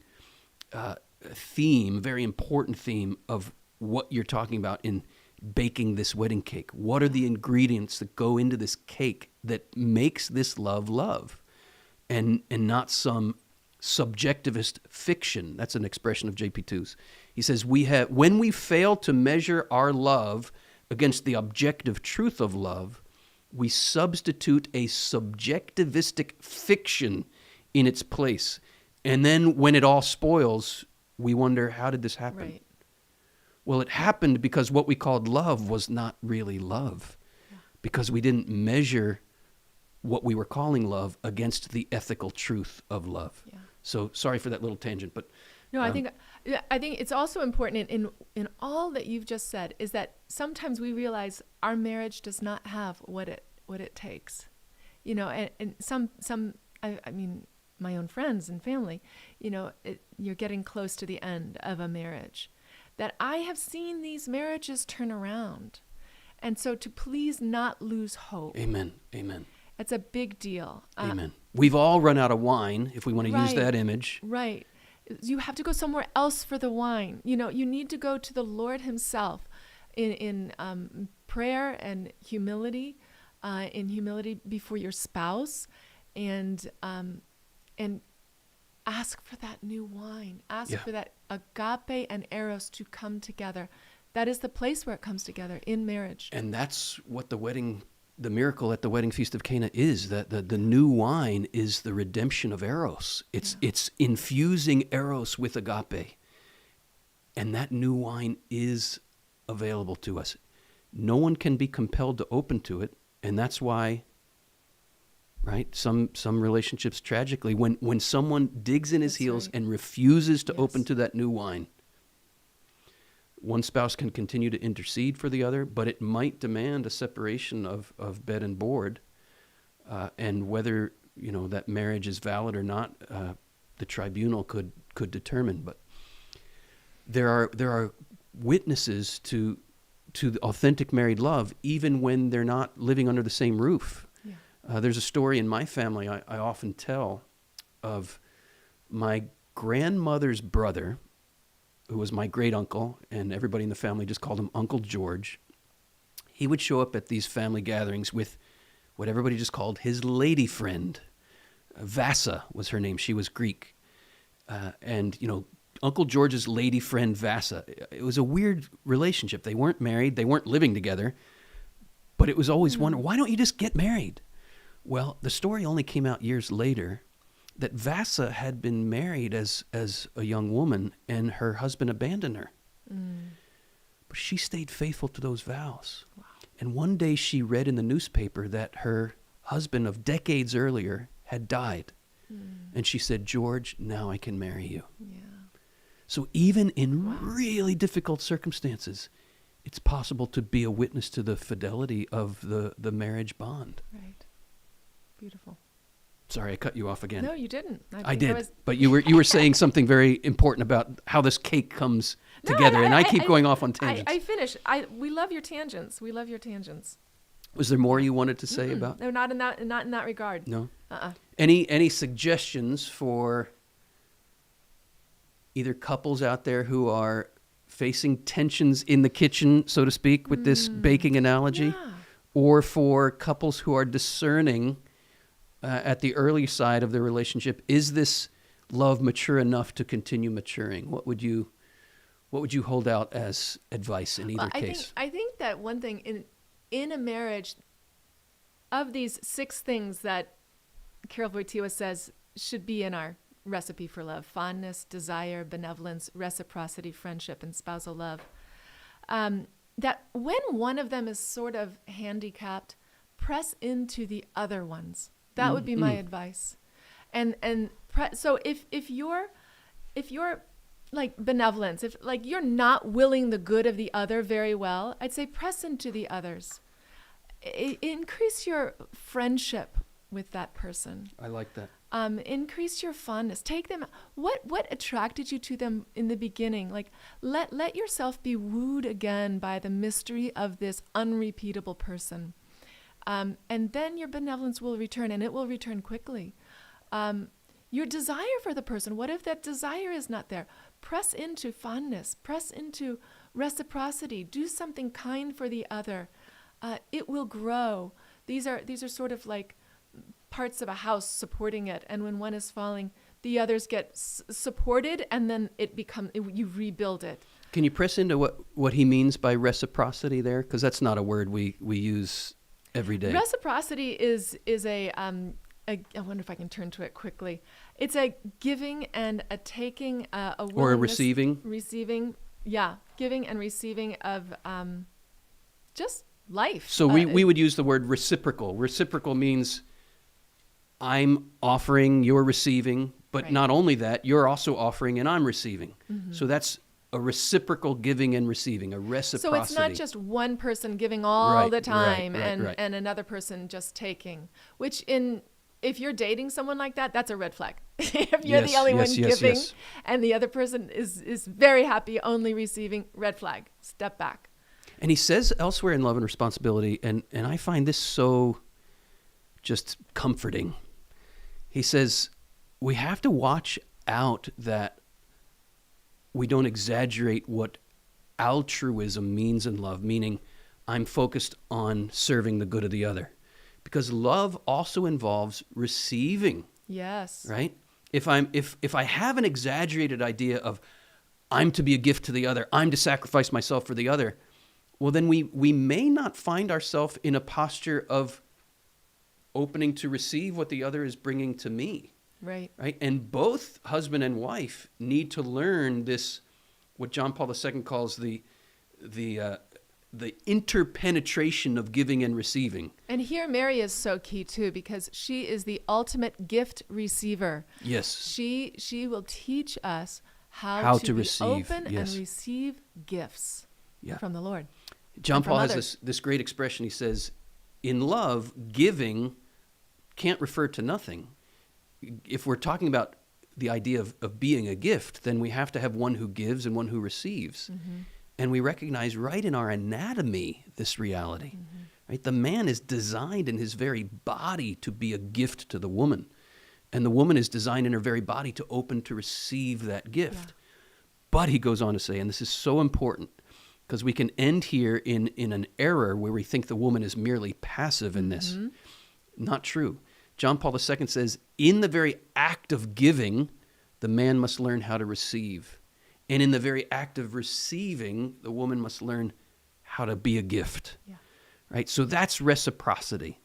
theme, very important theme of what you're talking about in baking this wedding cake. What are the ingredients that go into this cake that makes this love, and not some subjectivist fiction? That's an expression of JP2's. He says when we fail to measure our love against the objective truth of love, we substitute a subjectivistic fiction in its place. And then when it all spoils, we wonder, how did this happen? Right. Well, it happened because what we called love was not really love, because we didn't measure what we were calling love against the ethical truth of love. Yeah. So sorry for that little tangent, but No, I think it's also important in all that you've just said is that sometimes we realize our marriage does not have what it takes, you know, and I mean, my own friends and family, you know, you're getting close to the end of a marriage, that I have seen these marriages turn around, and so to please not lose hope. Amen, amen. It's a big deal. Amen. We've all run out of wine, if we want to use that image. Right. You have to go somewhere else for the wine. You know, you need to go to the Lord himself in prayer and humility, before your spouse, and ask for that new wine. Ask for that agape and eros to come together. That is the place where it comes together, in marriage. And that's what the miracle at the wedding feast of Cana is, that the new wine is the redemption of eros. It's infusing eros with agape. And that new wine is available to us. No one can be compelled to open to it, and that's why, right, some relationships tragically, when someone digs in his heels and refuses to open to that new wine, one spouse can continue to intercede for the other, but it might demand a separation of bed and board, and whether, you know, that marriage is valid or not, the tribunal could determine. But there are witnesses to the authentic married love, even when they're not living under the same roof. Yeah. There's a story in my family I often tell of my grandmother's brother, who was my great uncle, and everybody in the family just called him Uncle George. He would show up at these family gatherings with what everybody just called his lady friend. Vasa was her name. She was Greek. And, you know, Uncle George's lady friend Vasa, it was a weird relationship. They weren't married. They weren't living together. But it was always wondered, why don't you just get married? Well, the story only came out years later that Vasa had been married as a young woman, and her husband abandoned her. But she stayed faithful to those vows. Wow. And one day she read in the newspaper that her husband of decades earlier had died. And she said, George, now I can marry you. Yeah. So even in really difficult circumstances, it's possible to be a witness to the fidelity of the marriage bond. Right. Beautiful. Sorry, I cut you off again. No, you didn't. I did, but you were saying something very important about how this cake comes together, and I keep going off on tangents. I finish. We love your tangents. We love your tangents. Was there more you wanted to say about? No, not in that regard. No. Any suggestions for either couples out there who are facing tensions in the kitchen, so to speak, with this baking analogy, or for couples who are discerning at the early side of the relationship, is this love mature enough to continue maturing? What would you hold out as advice in either case? I think that one thing in a marriage, of these 6 things that Carol Wojtyła says should be in our recipe for love: fondness, desire, benevolence, reciprocity, friendship, and spousal love, that when one of them is sort of handicapped, press into the other ones. That would be my advice. So if you're like benevolence, if like you're not willing the good of the other very well, I'd say press into the others. Increase your friendship with that person. I like that. Increase your fondness. Take them. What attracted you to them in the beginning? Like let yourself be wooed again by the mystery of this unrepeatable person. And then your benevolence will return, and it will return quickly. Your desire for the person, what if that desire is not there? Press into fondness, press into reciprocity, do something kind for the other. It will grow. These are sort of like parts of a house supporting it, and when one is falling, the others get supported, and then you rebuild it. Can you press into what he means by reciprocity there? Because that's not a word we use every day. Reciprocity is I wonder if I can turn to it quickly. It's a giving and a taking, a willingness, Or a receiving. Receiving, yeah, giving and receiving of just life. So we would use the word reciprocal. Reciprocal means I'm offering, you're receiving, but Right. not only that, you're also offering and I'm receiving. So that's a reciprocal giving and receiving, a reciprocity. So it's not just one person giving all Right, the time right. and another person just taking, which if you're dating someone like that, that's a red flag. If you're the only one giving and the other person is very happy only receiving, red flag, step back. And he says elsewhere in Love and Responsibility, and I find this so just comforting. He says, we have to watch out that we don't exaggerate what altruism means in love, meaning I'm focused on serving the good of the other. Because love also involves receiving. Yes. Right? If I have an exaggerated idea of I'm to be a gift to the other, I'm to sacrifice myself for the other, well, then we may not find ourselves in a posture of opening to receive what the other is bringing to me. Right. Right? And both husband and wife need to learn this, what John Paul II calls the interpenetration of giving and receiving. And here Mary is so key too, because she is the ultimate gift receiver. Yes. She will teach us how to be receive, open yes. and receive gifts from the Lord. John and from Paul has others. this great expression. He says, in love, giving can't refer to nothing. If we're talking about the idea of being a gift, then we have to have one who gives and one who receives. Mm-hmm. And we recognize right in our anatomy this reality. Right? The man is designed in his very body to be a gift to the woman. And the woman is designed in her very body to open to receive that gift. Yeah. But he goes on to say, and this is so important, because we can end here in an error where we think the woman is merely passive in this. Not true. John Paul II says, in the very act of giving, the man must learn how to receive. And in the very act of receiving, the woman must learn how to be a gift. Yeah. Right? So that's reciprocity.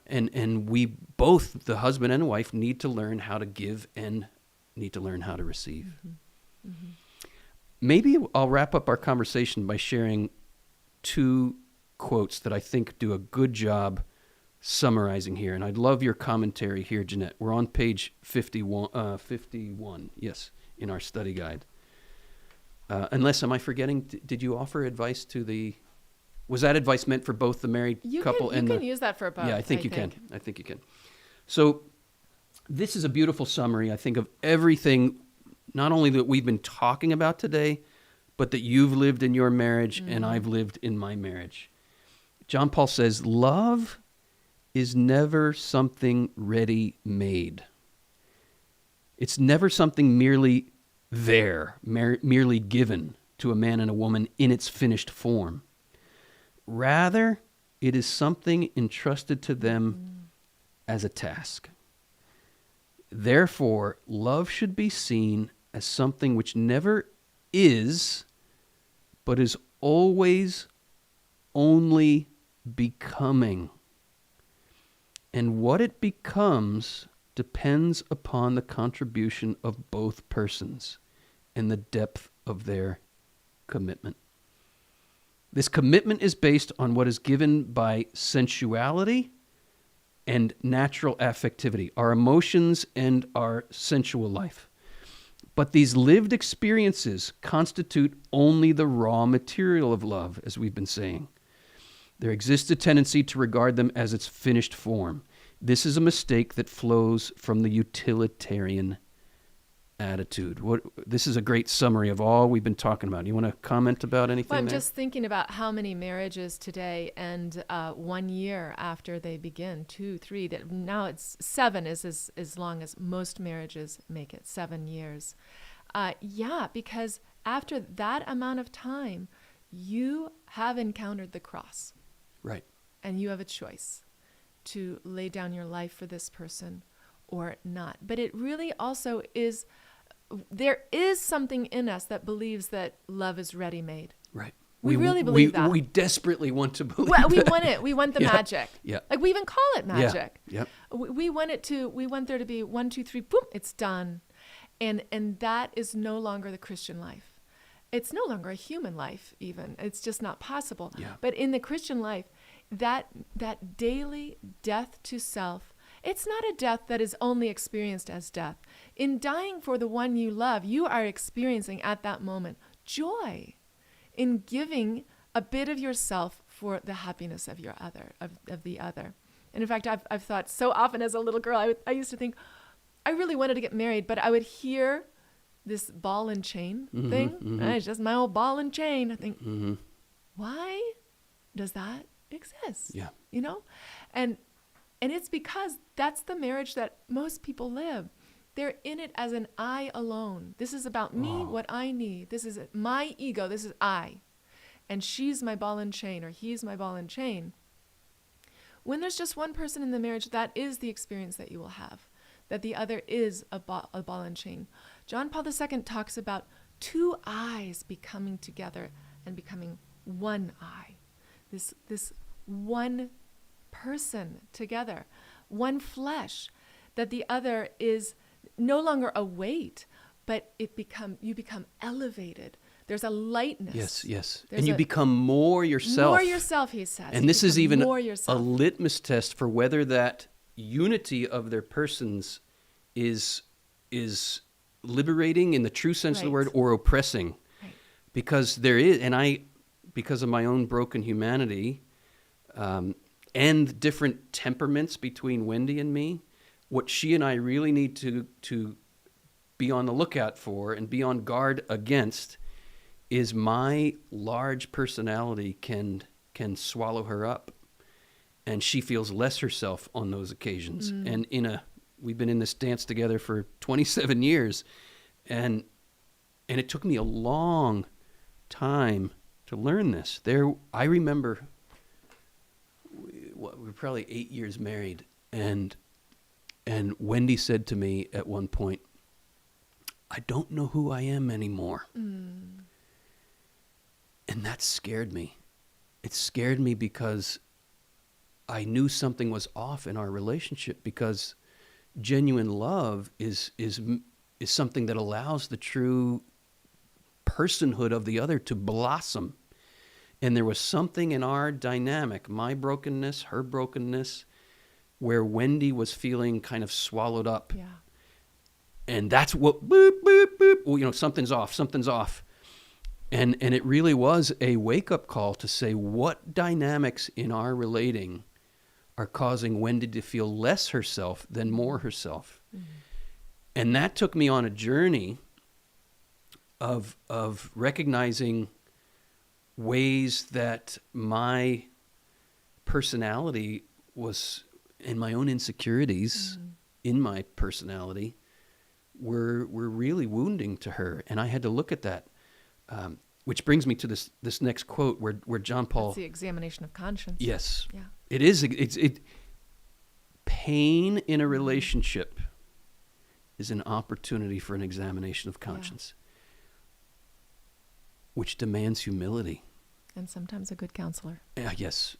And we both, the husband and wife, need to learn how to give and need to learn how to receive. Maybe I'll wrap up our conversation by sharing two quotes that I think do a good job summarizing here. And I'd love your commentary here, Jeanette. We're on page 51, yes, in our study guide. Unless, am I forgetting, did you offer advice to the... Was that advice meant for both the married couple and you can use that for both. Yeah, I think you can. So this is a beautiful summary, I think, of everything, not only that we've been talking about today, but that you've lived in your marriage and I've lived in my marriage. John Paul says, love is never something ready-made. It's never something merely there, merely given to a man and a woman in its finished form. Rather, it is something entrusted to them as a task. Therefore, love should be seen as something which never is, but is always only becoming. And what it becomes depends upon the contribution of both persons and the depth of their commitment. This commitment is based on what is given by sensuality and natural affectivity, our emotions and our sensual life. But these lived experiences constitute only the raw material of love, as we've been saying. There exists a tendency to regard them as its finished form. This is a mistake that flows from the utilitarian attitude. This is a great summary of all we've been talking about. You want to comment about anything? Well, I'm there? just thinking about how many marriages today end 1 year after they begin, 2, 3. That now it's 7 is as long as most marriages make it, 7 years. Because after that amount of time, you have encountered the cross. Right. And you have a choice to lay down your life for this person or not. But it really also is, there is something in us that believes that love is ready-made. Right. We really believe that. We desperately want to believe Well, we that. want it. We want the Yeah. magic. Yeah. Like we even call it magic. Yep. We want there to be 1, 2, 3, boom, it's done. And that is no longer the Christian life. It's no longer a human life even. It's just not possible. Yeah. But in the Christian life, that daily death to self, it's not a death that is only experienced as death. In dying for the one you love, you are experiencing at that moment joy in giving a bit of yourself for the happiness of your other, of the other. And in fact, I've thought so often as a little girl, I used to think, I really wanted to get married, but I would hear this ball and chain thing. Right? It's just my old ball and chain. I think, why does that exist? Yeah. You know? And it's because that's the marriage that most people live. They're in it as an I alone. This is about me, what I need. This is my ego. This is I. And she's my ball and chain, or he's my ball and chain. When there's just one person in the marriage, that is the experience that you will have, that the other is a ball and chain. John Paul II talks about two eyes becoming together and becoming one eye. This one person together, one flesh, that the other is no longer a weight, but you become elevated. There's a lightness. Yes. There's And you become more yourself. More yourself, he says. And You this is become even more a yourself. litmus test for whether that unity of their persons is liberating in the true sense of the Right. word, or oppressing. Right. Because there is, because of my own broken humanity, and different temperaments between Wendy and me, what she and I really need to be on the lookout for and be on guard against is my large personality can swallow her up, and she feels less herself on those occasions. And we've been in this dance together for 27 years, and it took me a long time to learn this. I remember we were probably 8 years married, and Wendy said to me at one point, "I don't know who I am anymore." And that scared me. It scared me because I knew something was off in our relationship, because genuine love is something that allows the true personhood of the other to blossom. And there was something in our dynamic, my brokenness, her brokenness, where Wendy was feeling kind of swallowed up. Yeah. And that's what, boop, boop, boop. Well, something's off. And it really was a wake-up call to say, what dynamics in our relating are causing Wendy to feel less herself than more herself? And that took me on a journey of recognizing ways that my personality was, and my own insecurities in my personality were really wounding to her. And I had to look at that. Which brings me to this next quote where John Paul... That's the examination of conscience. Yes. Yeah. It is. Pain in a relationship is an opportunity for an examination of conscience, which demands humility. And sometimes a good counselor. Yes.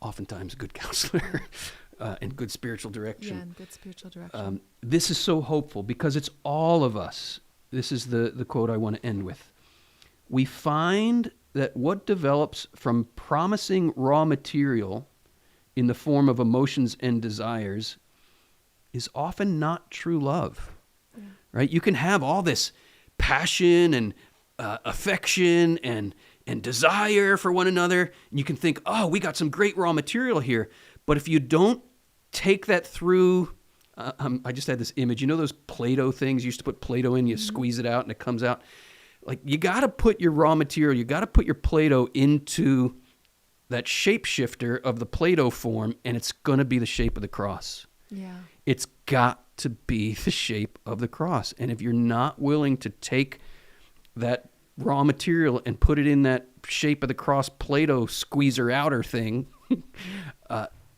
Oftentimes a good counselor and good spiritual direction. Yeah, and good spiritual direction. This is so hopeful because it's all of us. This is the quote I want to end with. We find that what develops from promising raw material in the form of emotions and desires is often not true love, right? You can have all this passion and affection and desire for one another, and you can think, oh, we got some great raw material here. But if you don't take that through, I just had this image. You know those Play-Doh things? You used to put Play-Doh in, you squeeze it out, and it comes out. Like, you got to put your raw material, you got to put your Play-Doh into that shapeshifter of the Play-Doh form, and it's going to be the shape of the cross. Yeah. It's got to be the shape of the cross. And if you're not willing to take that raw material and put it in that shape of the cross Play-Doh squeezer outer thing,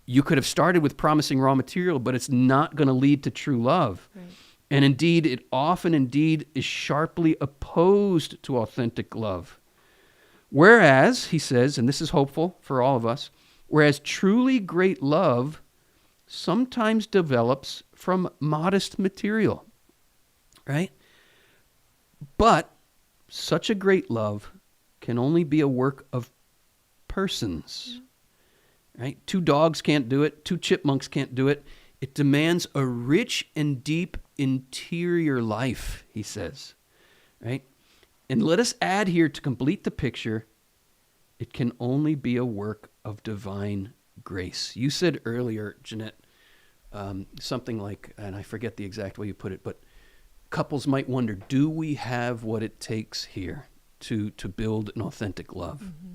you could have started with promising raw material, but it's not going to lead to true love. Right. And indeed, it often is sharply opposed to authentic love. Whereas, he says, and this is hopeful for all of us, whereas truly great love sometimes develops from modest material, right? But such a great love can only be a work of persons, right? Two dogs can't do it. Two chipmunks can't do it. It demands a rich and deep interior life, he says, right? And let us add here to complete the picture, it can only be a work of divine grace. You said earlier, Jeanette, something like, and I forget the exact way you put it, but couples might wonder, do we have what it takes here to build an authentic love? Mm-hmm.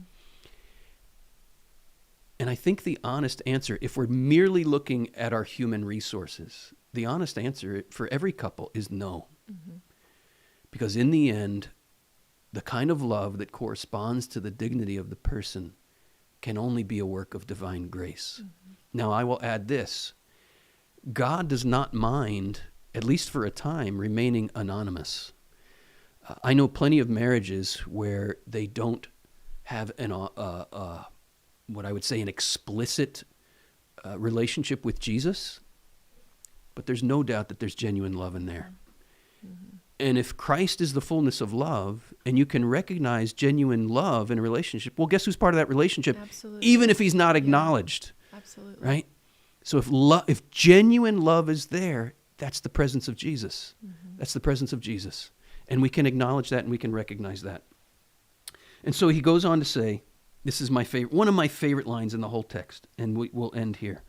And I think the honest answer, if we're merely looking at our human resources, the honest answer for every couple is no. Mm-hmm. Because in the end, the kind of love that corresponds to the dignity of the person can only be a work of divine grace. Mm-hmm. Now, I will add this. God does not mind, at least for a time, remaining anonymous. I know plenty of marriages where they don't have what I would say an explicit relationship with Jesus, but there's no doubt that there's genuine love in there. Mm-hmm. And if Christ is the fullness of love, and you can recognize genuine love in a relationship, well, guess who's part of that relationship? Absolutely. Even if he's not acknowledged. Yeah. Absolutely. Right? So if genuine love is there, that's the presence of Jesus. Mm-hmm. That's the presence of Jesus. And we can acknowledge that and we can recognize that. And so he goes on to say, this is one of my favorite lines in the whole text, and we'll end here.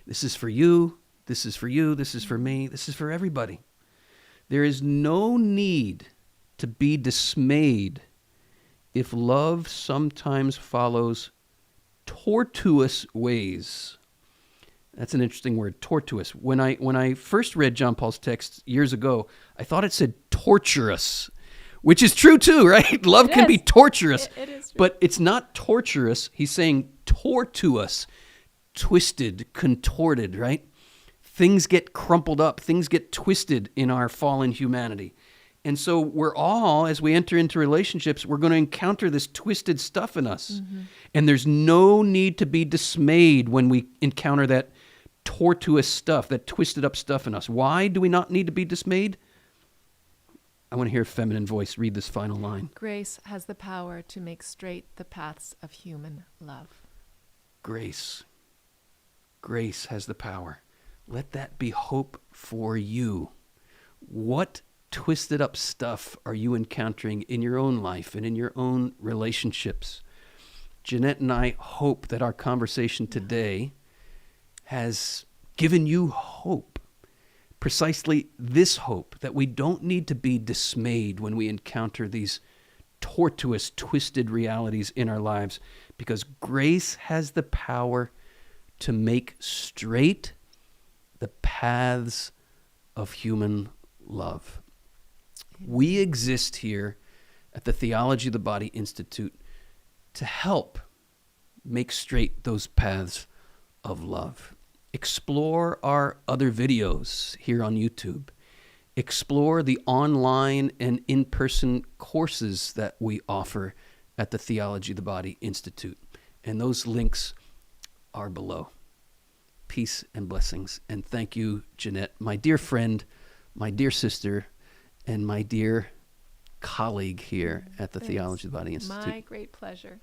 This is for you, this is for you, this is for me, this is for everybody. There is no need to be dismayed if love sometimes follows tortuous ways. That's an interesting word, tortuous. When I first read John Paul's text years ago, I thought it said torturous, which is true too, right? Love can be torturous, it is true. But it's not torturous. He's saying tortuous, twisted, contorted, right? Things get crumpled up, things get twisted in our fallen humanity. And so we're all, as we enter into relationships, we're going to encounter this twisted stuff in us. Mm-hmm. And there's no need to be dismayed when we encounter that tortuous stuff, that twisted up stuff in us. Why do we not need to be dismayed? I want to hear a feminine voice read this final line. Grace has the power to make straight the paths of human love. Grace. Grace has the power. Let that be hope for you. What twisted up stuff are you encountering in your own life and in your own relationships? Jeanette and I hope that our conversation today has given you hope. Precisely this hope, that we don't need to be dismayed when we encounter these tortuous, twisted realities in our lives, because grace has the power to make straight the paths of human love. We exist here at the Theology of the Body Institute to help make straight those paths of love. Explore our other videos here on YouTube. Explore the online and in-person courses that we offer at the Theology of the Body Institute. And those links are below. Peace and blessings. And thank you, Jeanette, my dear friend, my dear sister, and my dear colleague here at the Theology of the Body Institute. My great pleasure.